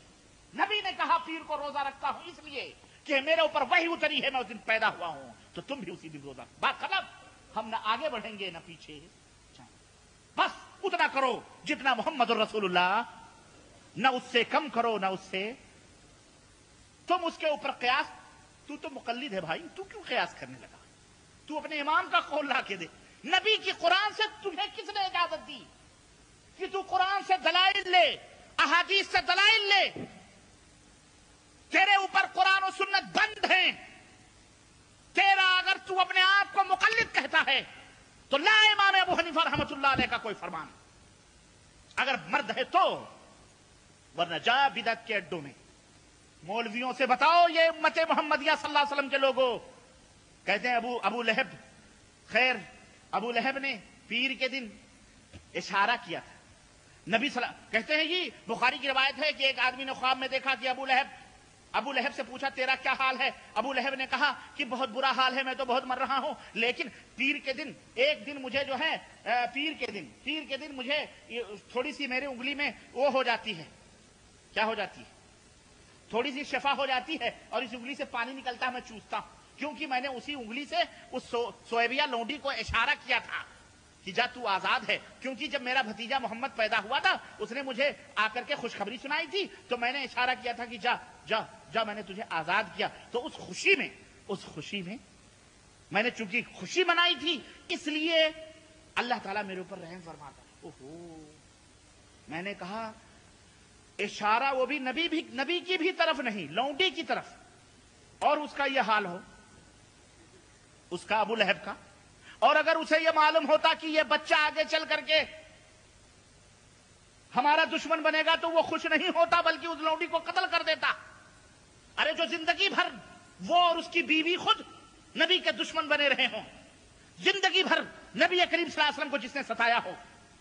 Speaker 4: نبی نے کہا پیر کو روزہ رکھتا ہوں اس لیے کہ میرے اوپر وحی اتری ہے، میں اس دن پیدا ہوا ہوں، تو تم بھی اسی دن روزہ۔ بات ختم۔ ہم نہ آگے بڑھیں گے نہ پیچھے، بس اتنا کرو جتنا محمد الرسول اللہ، نہ اس سے کم کرو نہ اس سے۔ تم اس کے اوپر قیاس، تو مقلد ہے بھائی، تو کیوں قیاس کرنے لگا؟ تو اپنے امام کا قول لا کے دے۔ نبی کی قرآن سے تمہیں کس نے اجازت دی کہ تو قرآن سے دلائل لے، احادیث سے دلائل لے؟ تیرے اوپر قرآن و سنت بند ہیں۔ تیرا اگر تو اپنے آپ کو مقلد کہتا ہے تو لا امام ابو حنیفہ رحمۃ اللہ علیہ کا کوئی فرمان، اگر مرد ہے تو، ورنہ جا بدعت کے اڈوں میں۔ مولویوں سے بتاؤ، یہ امت محمدیہ صلی اللہ علیہ وسلم کے لوگوں کہتے ہیں ابو لہب، خیر ابو لہب نے پیر کے دن اشارہ کیا تھا۔ نبی صلی اللہ کہتے ہیں، یہ بخاری کی روایت ہے کہ ایک آدمی نے خواب میں دیکھا کہ ابو لہب سے پوچھا تیرا کیا حال ہے؟ ابو لہب نے کہا کہ بہت برا حال ہے، میں تو بہت مر رہا ہوں، لیکن پیر کے دن ایک دن مجھے جو ہے پیر کے دن مجھے تھوڑی سی میرے انگلی میں وہ ہو جاتی ہے، کیا ہو جاتی ہے؟ تھوڑی سی شفا ہو جاتی ہے، اور اس انگلی سے پانی نکلتا ہے، میں چوستا ہوں، کیونکہ میں نے اسی انگلی سے اس سویبیہ لونڈی کو اشارہ کیا تھا کہ جا تو آزاد ہے، کیونکہ جب میرا بھتیجا محمد پیدا ہوا تھا اس نے مجھے آ کر کے خوشخبری سنائی تھی، تو میں نے اشارہ کیا تھا کہ جا جا جا، میں نے تجھے آزاد کیا۔ تو اس خوشی میں میں نے چونکہ خوشی منائی تھی، اس لیے اللہ تعالیٰ میرے اوپر رحم فرماتا ہے۔ اوہو، میں نے کہا اشارہ وہ بھی نبی کی بھی طرف نہیں، لونڈی کی طرف، اور اس کا یہ حال ہو، اس کا ابو لہب کا، اور اگر اسے یہ معلوم ہوتا کہ یہ بچہ آگے چل کر کے ہمارا دشمن بنے گا تو وہ خوش نہیں ہوتا بلکہ اس لونڈی کو قتل کر دیتا۔ ارے جو زندگی بھر وہ اور اس کی بیوی خود نبی کے دشمن بنے رہے ہوں، زندگی بھر نبی کریم صلی اللہ علیہ وسلم کو جس نے ستایا ہو،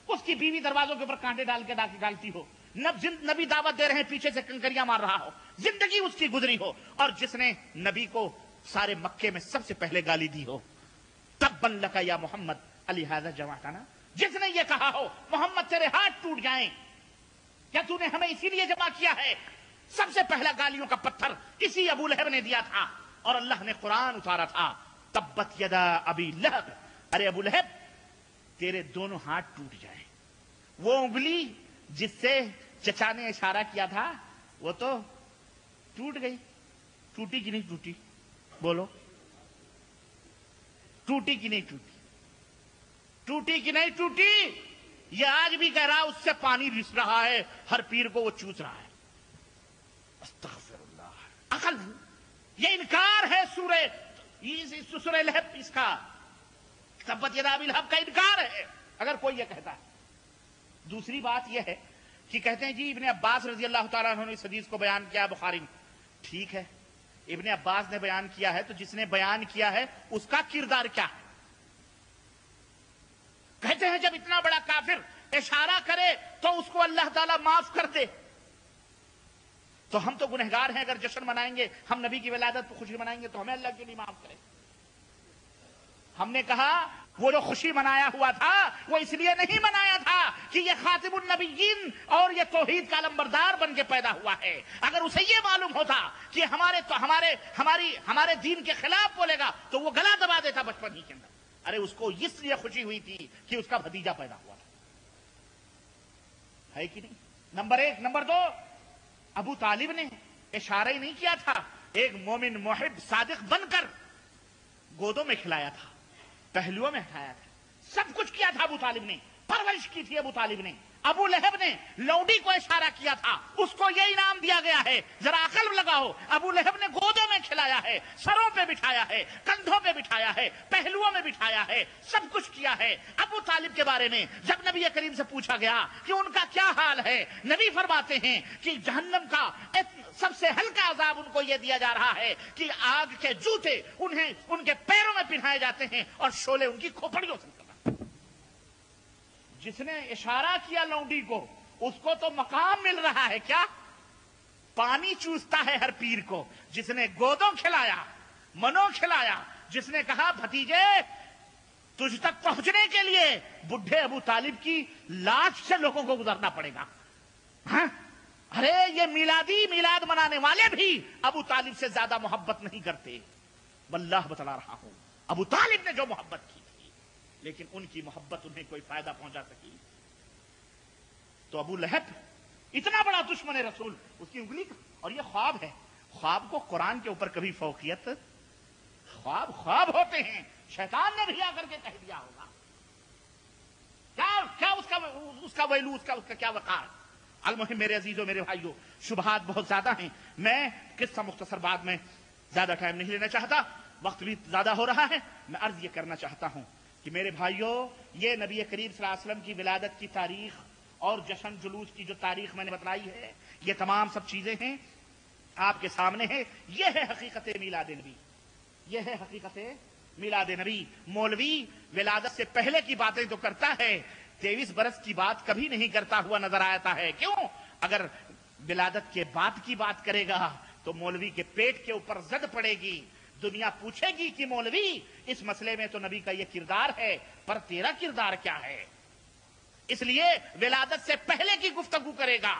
Speaker 4: اس کی بیوی دروازوں کے اوپر کانٹے ڈال کے ڈالتی ہو، نبی دعوت دے رہے ہیں پیچھے سے کنکریاں مار رہا ہو، زندگی اس کی گزری ہو، اور جس نے نبی کو سارے مکے میں سب سے پہلے گالی دی ہو، تبن لک یا محمد علی ھذا جمعتنا، جس نے یہ کہا ہو محمد تیرے ہاتھ ٹوٹ جائیں، کیا تو نے ہمیں اسی لیے جمع کیا ہے؟ سب سے پہلا گالیوں کا پتھر اسی ابو لہب نے دیا تھا، اور اللہ نے قرآن اتارا تھا، تبت یدا ابی لہب، ارے ابو لہب تیرے دونوں ہاتھ ٹوٹ جائیں۔ وہ انگلی جس سے چچا نے اشارہ کیا تھا وہ تو ٹوٹ گئی، ٹوٹی کہ نہیں ٹوٹی؟ بولو، ٹوٹی کہ نہیں ٹوٹی؟ ٹوٹی کہ نہیں ٹوٹی؟ یہ آج بھی کہہ رہا اس سے پانی رس رہا ہے، ہر پیر کو وہ چوس رہا ہے۔ استغفر اللہ، عقل نہیں، یہ انکار ہے سورہ سورہ لہب اس کا تبت یدا ابی لہب کا انکار ہے اگر کوئی یہ کہتا ہے۔ دوسری بات یہ ہے کہ کہتے ہیں جی ابن عباس رضی اللہ تعالیٰ عنہ نے اس حدیث کو بیان کیا بخاری میں۔ ٹھیک ہے، ابن عباس نے بیان کیا ہے تو جس نے بیان کیا ہے اس کا کردار کیا ہے؟ کہتے ہیں جب اتنا بڑا کافر اشارہ کرے تو اس کو اللہ تعالیٰ معاف کر دے، تو ہم تو گنہگار ہیں، اگر جشن منائیں گے، ہم نبی کی ولادت پر خوشی منائیں گے تو ہمیں اللہ کے لیے معاف کرے۔ ہم نے کہا وہ جو خوشی منایا ہوا تھا وہ اس لیے نہیں منایا تھا کہ یہ خاتم النبیین اور یہ توحید کا علمبردار بن کے پیدا ہوا ہے۔ اگر اسے یہ معلوم ہوتا کہ ہمارے دین کے خلاف بولے گا تو وہ گلا دبا دیتا بچپن ہی کے اندر۔ ارے اس کو اس لیے خوشی ہوئی تھی کہ اس کا بھتیجا پیدا ہوا تھا، ہے کہ نہیں؟ نمبر ایک۔ نمبر دو، ابو طالب نے اشارہ ہی نہیں کیا تھا، ایک مومن محب صادق بن کر گودوں میں کھلایا تھا، پہلوؤں میں اٹھایا تھا، سب کچھ کیا تھا ابو طالب نے، پرورش کی تھی ابو طالب نے۔ ابو لہب نے لوڈی کو اشارہ کیا تھا، اس کو یہ انعام دیا گیا ہے، ذرا عقل لگاؤ۔ ابو لہب نے گودوں میں کھلایا ہے، سروں پہ بٹھایا ہے، کندھوں پہ بٹھایا ہے، پہلوؤں میں بٹھایا ہے، سب کچھ کیا ہے۔ ابو طالب کے بارے میں جب نبی کریم سے پوچھا گیا کہ ان کا کیا حال ہے، نبی فرماتے ہیں کہ جہنم کا سب سے ہلکا عذاب ان کو یہ دیا جا رہا ہے کہ آگ کے جوتے انہیں ان کے پیروں میں پہنائے جاتے ہیں اور شعلے ان کی کھوپڑیوں سے نکلتے ہیں۔ جس نے اشارہ کیا لونڈی کو، اس کو تو مقام مل رہا ہے، کیا پانی چوستا ہے ہر پیر کو۔ جس نے گودوں کھلایا، منو کھلایا، جس نے کہا بھتیجے تجھ تک پہنچنے کے لیے بڈھے ابو طالب کی لاش سے لوگوں کو گزرنا پڑے گا۔ ہاں، ارے یہ میلاد منانے والے بھی ابو طالب سے زیادہ محبت نہیں کرتے۔ واللہ بتلا رہا ہوں، ابو طالب نے جو محبت کی تھی، لیکن ان کی محبت انہیں کوئی فائدہ پہنچا سکی؟ تو ابو لہب اتنا بڑا دشمن رسول، اس کی انگلی کا، اور یہ خواب ہے۔ خواب کو قرآن کے اوپر کبھی فوقیت، خواب ہوتے ہیں، شیطان نے بھی آ کر کے کہہ دیا ہوگا، کیا اس کا ویلو، اس کا کیا وقار۔ المہم میرے عزیزوں، میرے بھائیوں، شبہات بہت زیادہ ہیں، میں قصہ مختصر بعد میں زیادہ ٹائم نہیں لینا چاہتا، وقت بھی زیادہ ہو رہا ہے۔ میں عرض یہ کرنا چاہتا ہوں کہ میرے بھائیوں، یہ نبی کریم صلی اللہ علیہ وسلم کی ولادت کی تاریخ اور جشن جلوس کی جو تاریخ میں نے بتلائی ہے، یہ تمام سب چیزیں ہیں آپ کے سامنے ہیں۔ یہ ہے حقیقت میلاد نبی، یہ ہے حقیقت میلاد نبی۔ مولوی ولادت سے پہلے کی باتیں تو کرتا ہے، 23 برس کی بات کبھی نہیں کرتا ہوا نظر آتا ہے۔ کیوں؟ اگر ولادت کے بعد کی بات کرے گا تو مولوی کے پیٹ کے اوپر زد پڑے گی، دنیا پوچھے گی کہ مولوی اس مسئلے میں تو نبی کا یہ کردار ہے، پر تیرا کردار کیا ہے؟ اس لیے ولادت سے پہلے کی گفتگو کرے گا،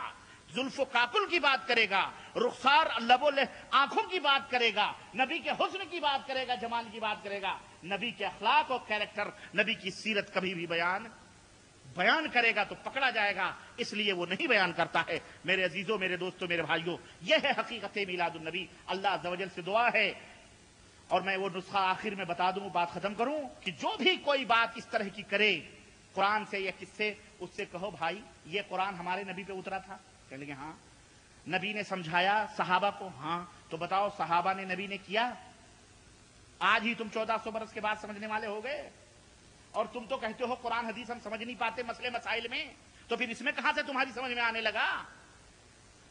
Speaker 4: زلف و کاکل کی بات کرے گا، رخسار لب و آنکھوں کی بات کرے گا، نبی کے حسن کی بات کرے گا، جمال کی بات کرے گا، نبی کے اخلاق و کیریکٹر، نبی کی سیرت کبھی بھی بیان کرے گا تو پکڑا جائے گا، اس لیے وہ نہیں بیان کرتا ہے۔ میرے عزیزوں، میرے دوستوں، میرے بھائیوں، یہ ہے حقیقت میلاد النبی۔ اللہ عز و جل سے دعا ہے، اور میں وہ نسخہ آخر میں بتا دوں، بات ختم کروں، کہ جو بھی کوئی بات اس طرح کی کرے قرآن سے یا کس سے، اس سے کہو بھائی یہ قرآن ہمارے نبی پہ اترا تھا؟ کہہ لیں گے ہاں۔ نبی نے سمجھایا صحابہ کو؟ ہاں۔ تو بتاؤ صحابہ نے نبی نے کیا؟ آج ہی تم 1400 برس کے بعد سمجھنے والے ہو گئے، اور تم تو کہتے ہو قرآن حدیث ہم سمجھ نہیں پاتے مسئلے مسائل میں، تو پھر اس میں کہاں سے تمہاری سمجھ میں آنے لگا؟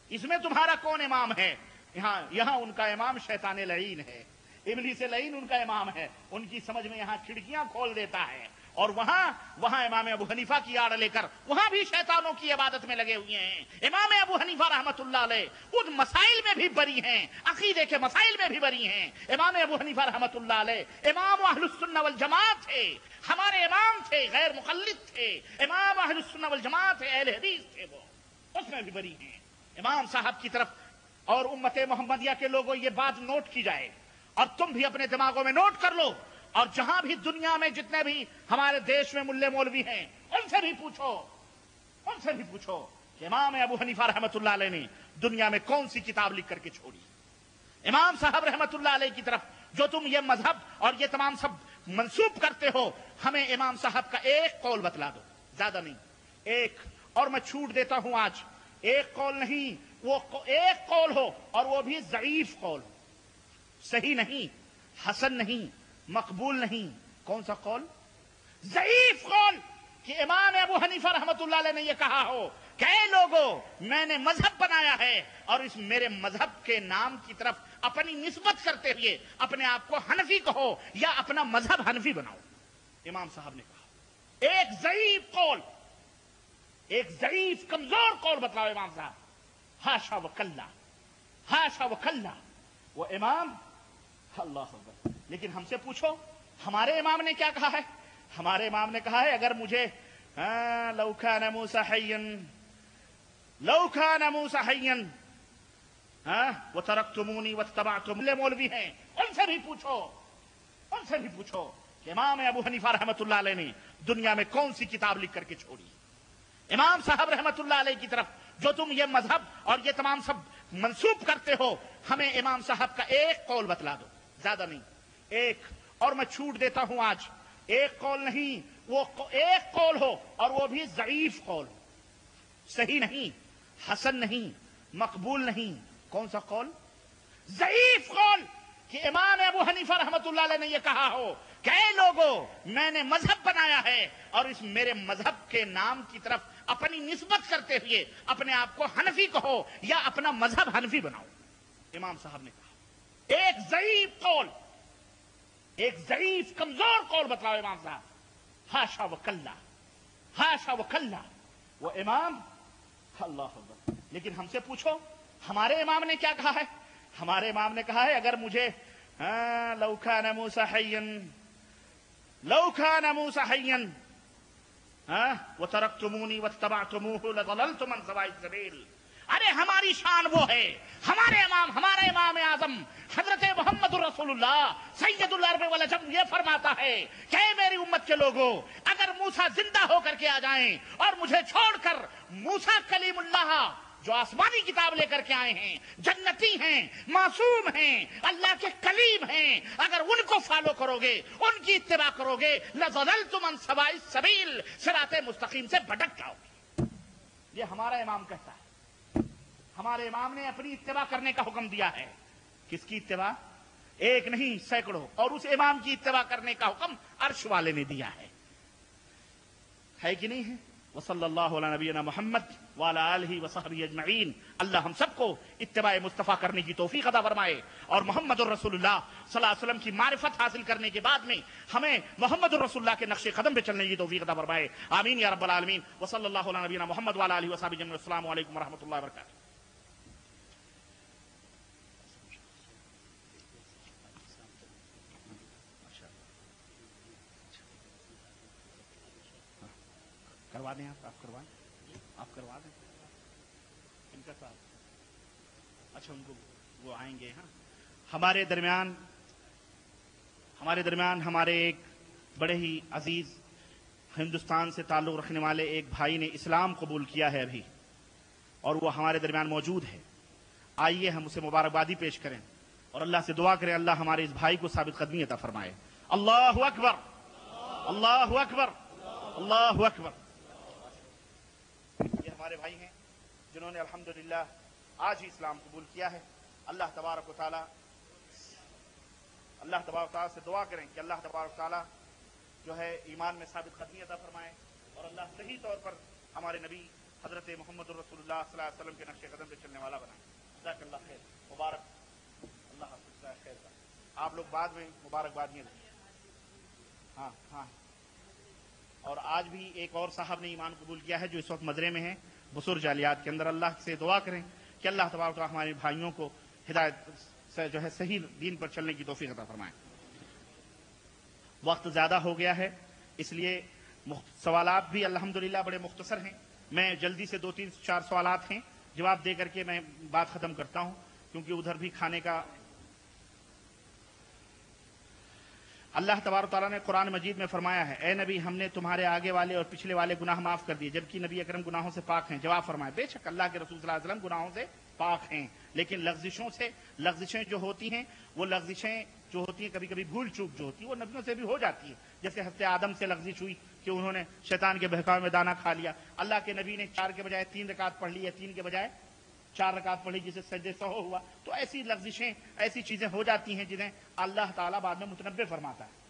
Speaker 4: اس میں تمہارا کون امام ہے؟ یہاں ان کا امام شیطان لعین ہے، ابلیس لعین ان کا امام ہے، ان کی سمجھ میں یہاں کھڑکیاں کھول دیتا ہے، اور وہاں امام ابو حنیفہ کی آڑ لے کر وہاں بھی شیطانوں کی عبادت میں لگے ہوئے ہیں۔ امام ابو حنیفہ رحمۃ اللہ علیہ ان مسائل میں بھی بری ہیں، عقیدے کے مسائل میں بھی بری ہیں۔ امام ابو حنیفہ رحمۃ اللہ علیہ امام اہل السنہ والجماعت تھے، ہمارے امام تھے، غیر مقلد تھے، امام اہل السنہ والجماعت تھے، اہل حدیث تھے، وہ اس میں بھی بری ہیں۔ امام صاحب کی طرف اور امت محمدیہ کے لوگوں یہ بات نوٹ کی جائے، اور تم بھی اپنے دماغوں میں نوٹ کر لو، اور جہاں بھی دنیا میں جتنے بھی ہمارے دیش میں ملے مولوی ہیں ان سے بھی پوچھو کہ امام ابو حنیفہ رحمۃ اللہ علیہ نے دنیا میں کون سی کتاب لکھ کر کے چھوڑی۔ امام صاحب رحمۃ اللہ علیہ کی طرف جو تم یہ مذہب اور یہ تمام سب منسوب کرتے ہو، ہمیں امام صاحب کا ایک قول بتلا دو، زیادہ نہیں، ایک، اور میں چھوٹ دیتا ہوں آج، ایک قول نہیں، وہ ایک قول ہو اور وہ بھی ضعیف قول ہو، صحیح نہیں، حسن نہیں، مقبول نہیں، کون سا قول؟ ضعیف قول کہ امام ابو حنیفہ رحمۃ اللہ علیہ نے یہ کہا ہو کہ اے لوگو میں نے مذہب بنایا ہے اور اس میرے مذہب کے نام کی طرف اپنی نسبت کرتے ہوئے اپنے آپ کو حنفی کہو یا اپنا مذہب حنفی بناؤ. امام صاحب نے کہا ایک ضعیف قول، ایک ضعیف کمزور قول بتلاؤ امام صاحب. ہاشا وکلا، ہاشا وکلا. وہ امام اللہ اکبر. لیکن ہم سے پوچھو ہمارے امام نے کیا کہا ہے؟ ہمارے امام نے کہا ہے اگر مجھے لو کان موسیٰ حیا، لو کان موسیٰ حیا وترکتمونی واتبعتم. مولوی ہیں ان سے بھی پوچھو، ان سے بھی پوچھو کہ امام ابو حنیفہ رحمۃ اللہ علیہ نے دنیا میں کون سی کتاب لکھ کر کے چھوڑی. امام صاحب رحمۃ اللہ علیہ کی طرف جو تم یہ مذہب اور یہ تمام سب منسوب کرتے ہو، ہمیں امام صاحب کا ایک قول بتلا دو، زیادہ نہیں ایک. اور میں چھوٹ دیتا ہوں آج ایک قول نہیں، وہ ایک قول ہو اور وہ بھی ضعیف قول، صحیح نہیں، حسن نہیں، مقبول نہیں. کون سا قول؟ ضعیف قول کہ امام ابو حنیفہ رحمۃ اللہ علیہ نے یہ کہا ہو کہ اے لوگو میں نے مذہب بنایا ہے اور اس میرے مذہب کے نام کی طرف اپنی نسبت کرتے ہوئے اپنے آپ کو حنفی کہو یا اپنا مذہب حنفی بناؤ. امام صاحب نے کہا ایک ضعیف قول، ایک ضعیف کمزور قول بتلاؤ امام صاحب. ہاشا وکلا، ہاشا وکلا. وہ امام اللہ اکبر. لیکن ہم سے پوچھو ہمارے امام نے کیا کہا ہے؟ ہمارے امام نے کہا ہے اگر مجھے لو کان موسیٰ حیا، لو کان موسیٰ حیا وترکتمونی واتبعتموہ لضللتم عن سواء السبیل. ارے ہماری شان وہ ہے، ہمارے امام، ہمارے امام اعظم حضرت محمد رسول اللہ سید العرب والعجم یہ فرماتا ہے کہ اے میری امت کے لوگوں اگر موسیٰ زندہ ہو کر کے آ جائیں اور مجھے چھوڑ کر موسیٰ کلیم اللہ جو آسمانی کتاب لے کر کے آئے ہیں، جنتی ہیں، معصوم ہیں، اللہ کے کلیم ہیں، اگر ان کو فالو کرو گے، ان کی اتباع کرو گے، لَضَلَلْتُمْ عَنْ سَوَاءِ السَّبِيلِ، صراط مستقیم سے بھٹک جاؤ گے. یہ ہمارا امام کہتا ہے. ہمارے امام نے اپنی اتباع کرنے کا حکم دیا ہے. کس کی اتباع؟ ایک نہیں سینکڑوں. اور اس امام کی اتباع کرنے کا حکم عرش والے نے دیا ہے کہ نہیں ہے؟ وصلی اللہ علی نبینا محمد وعلی آلہ وصحبہ اجمعین. اللہ ہم سب کو اتباع مصطفیٰ کرنے کی توفیق عطا فرمائے اور محمد الرسول اللہ صلی اللہ علیہ وسلم کی معرفت حاصل کرنے کے بعد میں ہمیں محمد الرسول اللہ کے نقش قدم پہ چلنے کی توفیق عطا فرمائے. آمین یا رب العالمین. وصلی اللہ علی نبینا محمد وعلی آلہ وصحبہ اجمعین. السلام علیکم ورحمۃ اللہ وبرکاتہ. کروا دیں آپ کروائیں، آپ کروا دیں ان کا ساتھ. اچھا ان کو وہ آئیں گے. ہاں ہمارے درمیان ہمارے ایک بڑے ہی عزیز ہندوستان سے تعلق رکھنے والے ایک بھائی نے اسلام قبول کیا ہے ابھی، اور وہ ہمارے درمیان موجود ہے. آئیے ہم اسے مبارکبادی پیش کریں اور اللہ سے دعا کریں اللہ ہمارے اس بھائی کو ثابت قدمی عطا فرمائے. اللہ اکبر، اللہ اکبر، اللہ اکبر. ہمارے بھائی ہیں جنہوں نے الحمدللہ آج ہی اسلام قبول کیا ہے. اللہ تبارک و تعالی سے دعا کریں کہ اللہ تبارک و تعالی جو ہے ایمان میں ثابت قدمی عطا فرمائے اور اللہ صحیح طور پر ہمارے نبی حضرت محمد الرسول اللہ صلی اللہ علیہ وسلم کے نقش قدم پہ چلنے والا بنائے. جزاک اللہ خیر. مبارک اللہ حافظ. خیر آپ لوگ بعد میں مبارکبادیاں دیں. ہاں ہاں. اور آج بھی ایک اور صاحب نے ایمان قبول کیا ہے جو اس وقت مدرے میں ہیں بسر جالیات کے اندر. اللہ سے دعا کریں کہ اللہ تبارک و تعالی ہمارے بھائیوں کو ہدایت سے جو ہے صحیح دین پر چلنے کی توفیق عطا فرمائے. وقت زیادہ ہو گیا ہے اس لیے سوالات بھی الحمدللہ بڑے مختصر ہیں. میں جلدی سے 2-3-4 سوالات ہیں جواب دے کر کے میں بات ختم کرتا ہوں کیونکہ ادھر بھی کھانے کا. اللہ تبارک تعالیٰ نے قرآن مجید میں فرمایا ہے اے نبی ہم نے تمہارے آگے والے اور پچھلے والے گناہ معاف کر دیے جبکہ نبی اکرم گناہوں سے پاک ہیں. جواب فرمایا بے شک اللہ کے رسول صلی اللہ علیہ وسلم گناہوں سے پاک ہیں لیکن لغزشیں جو ہوتی ہیں وہ لغزشیں جو ہوتی ہیں کبھی کبھی بھول چوک جو ہوتی ہے وہ نبیوں سے بھی ہو جاتی ہے. جیسے حضرت آدم سے لغزش ہوئی کہ انہوں نے شیطان کے بہکاوے میں دانہ کھا لیا. اللہ کے نبی نے 4 کے بجائے 3 رکعت پڑھ لی ہے, 3 کے بجائے 4 رکعت پڑھی جسے سجدے سہو ہوا. تو ایسی لغزشیں ایسی چیزیں ہو جاتی ہیں جنہیں اللہ تعالیٰ بعد میں متنبع فرماتا ہے.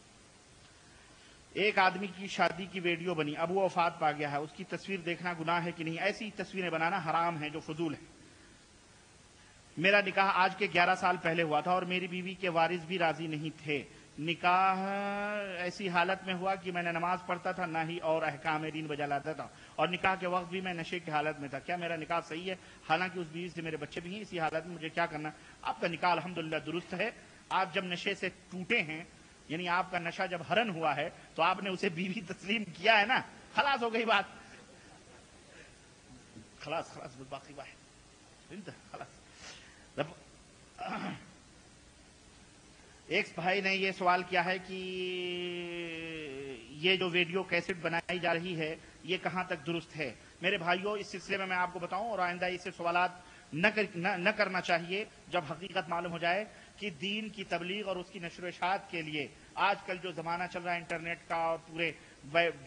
Speaker 4: ایک آدمی کی شادی کی ویڈیو بنی، اب وہ وفات پا گیا ہے، اس کی تصویر دیکھنا گناہ ہے کہ نہیں؟ ایسی تصویریں بنانا حرام ہے جو فضول ہے. میرا نکاح آج کے 11 سال پہلے ہوا تھا اور میری بیوی کے وارث بھی راضی نہیں تھے. نکاح ایسی حالت میں ہوا کہ میں نے نماز پڑھتا تھا نہ ہی اور احکام دین بجا لاتا تھا، اور نکاح کے وقت بھی میں نشے کی حالت میں تھا. کیا میرا نکاح صحیح ہے؟ حالانکہ اس بیوی سے میرے بچے بھی ہیں. اسی حالت میں مجھے کیا کرنا؟ آپ کا نکاح الحمدللہ درست ہے. آپ جب نشے سے ٹوٹے ہیں، یعنی آپ کا نشہ جب ہرن ہوا ہے، تو آپ نے اسے بیوی تسلیم کیا ہے نا، خلاص ہو گئی بات. خلاص باقی واحد خلاص. ایک بھائی نے یہ سوال کیا ہے کہ یہ جو ویڈیو کیسٹ بنائی جا رہی ہے یہ کہاں تک درست ہے؟ میرے بھائیوں، اس سلسلے میں آپ کو بتاؤں اور آئندہ اس سے سوالات نہ کرنا چاہیے جب حقیقت معلوم ہو جائے کہ دین کی تبلیغ اور اس کی نشر و اشاعت کے لیے آج کل جو زمانہ چل رہا ہے انٹرنیٹ کا اور پورے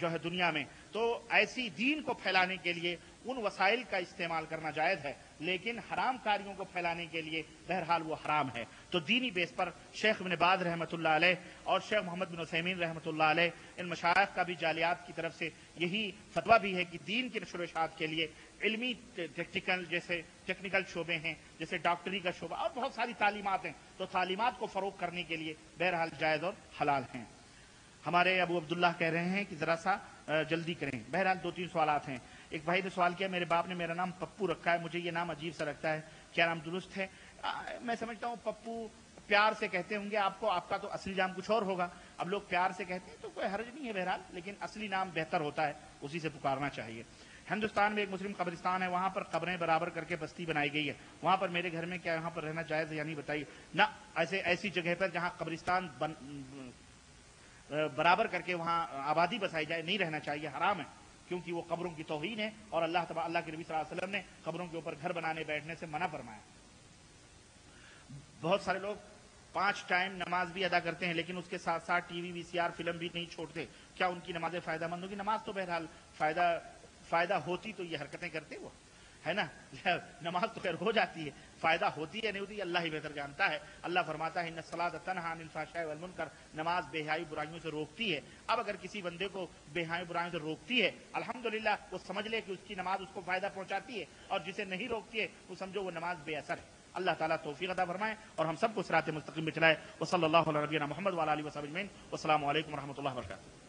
Speaker 4: جو ہے دنیا میں، تو ایسی دین کو پھیلانے کے لیے ان وسائل کا استعمال کرنا جائز ہے، لیکن حرام کاریوں کو پھیلانے کے لیے بہرحال وہ حرام ہے. تو دینی بیس پر شیخ ابن باز رحمۃ اللہ علیہ اور شیخ محمد بن عثیمین رحمۃ اللہ علیہ، ان مشائخ کا بھی جالیات کی طرف سے یہی فتویٰ بھی ہے کہ دین کی نشر و اشاعت کے لیے علمی ٹیکنیکل شعبے ہیں، جیسے ڈاکٹری کا شعبہ اور بہت ساری تعلیمات ہیں، تو تعلیمات کو فروغ کرنے کے لیے بہرحال جائز اور حلال ہیں. ہمارے ابو عبداللہ کہہ رہے ہیں کہ ذرا سا جلدی کریں. بہرحال 2-3 سوالات ہیں. ایک بھائی نے سوال کیا، میرے باپ نے میرا نام پپو رکھا ہے، مجھے یہ نام عجیب سا لگتا ہے، کیا نام درست ہے؟ میں سمجھتا ہوں پپو پیار سے کہتے ہوں گے آپ کو، آپ کا تو اصلی نام کچھ اور ہوگا. اب لوگ پیار سے کہتے ہیں تو کوئی حرج نہیں ہے بہرحال، لیکن اصلی نام بہتر ہوتا ہے، اسی سے پکارنا چاہیے. ہندوستان میں ایک مسلم قبرستان ہے، وہاں پر قبریں برابر کر کے بستی بنائی گئی ہے، وہاں پر میرے گھر میں کیا یہاں پر رہنا جائز ہے یا نہیں بتائیے؟ نہ، ایسی جگہ پر جہاں قبرستان برابر کر کے وہاں آبادی بسائی جائے نہیں رہنا چاہیے، حرام ہے، کیونکہ وہ قبروں کی توہین ہے اور اللہ کے نبی صلی اللہ علیہ وسلم نے قبروں کے اوپر گھر بنانے بیٹھنے سے منع فرمایا. بہت سارے لوگ 5 ٹائم نماز بھی ادا کرتے ہیں لیکن اس کے ساتھ ساتھ ٹی وی VCR فلم بھی نہیں چھوڑتے. کیا ان کی نمازیں فائدہ مند ہوگی؟ نماز تو بہرحال فائدہ ہوتی تو یہ حرکتیں کرتے وہ ہے نا. نماز تو خیر ہو جاتی ہے، فائدہ ہوتی ہے نہیں ہوتی اللہ ہی بہتر جانتا ہے. اللہ فرماتا ہے ان الصلاۃ تنہی عن الفحشاء والمنکر، نماز بے حیائی برائیوں سے روکتی ہے. اب اگر کسی بندے کو بے حیائی برائیوں سے روکتی ہے، الحمدللہ وہ سمجھ لے کہ اس کی نماز اس کو فائدہ پہنچاتی ہے، اور جسے نہیں روکتی ہے وہ سمجھو وہ نماز بے اثر ہے. اللہ تعالیٰ توفیق عطا فرمائے اور ہم سب کو صراط مستقیم پہ چلائے. وصلی اللہ علی نبینا محمد وعلی آلہ وصحبہ اجمعین. والسلام علیکم ورحمۃ اللہ وبرکاتہ.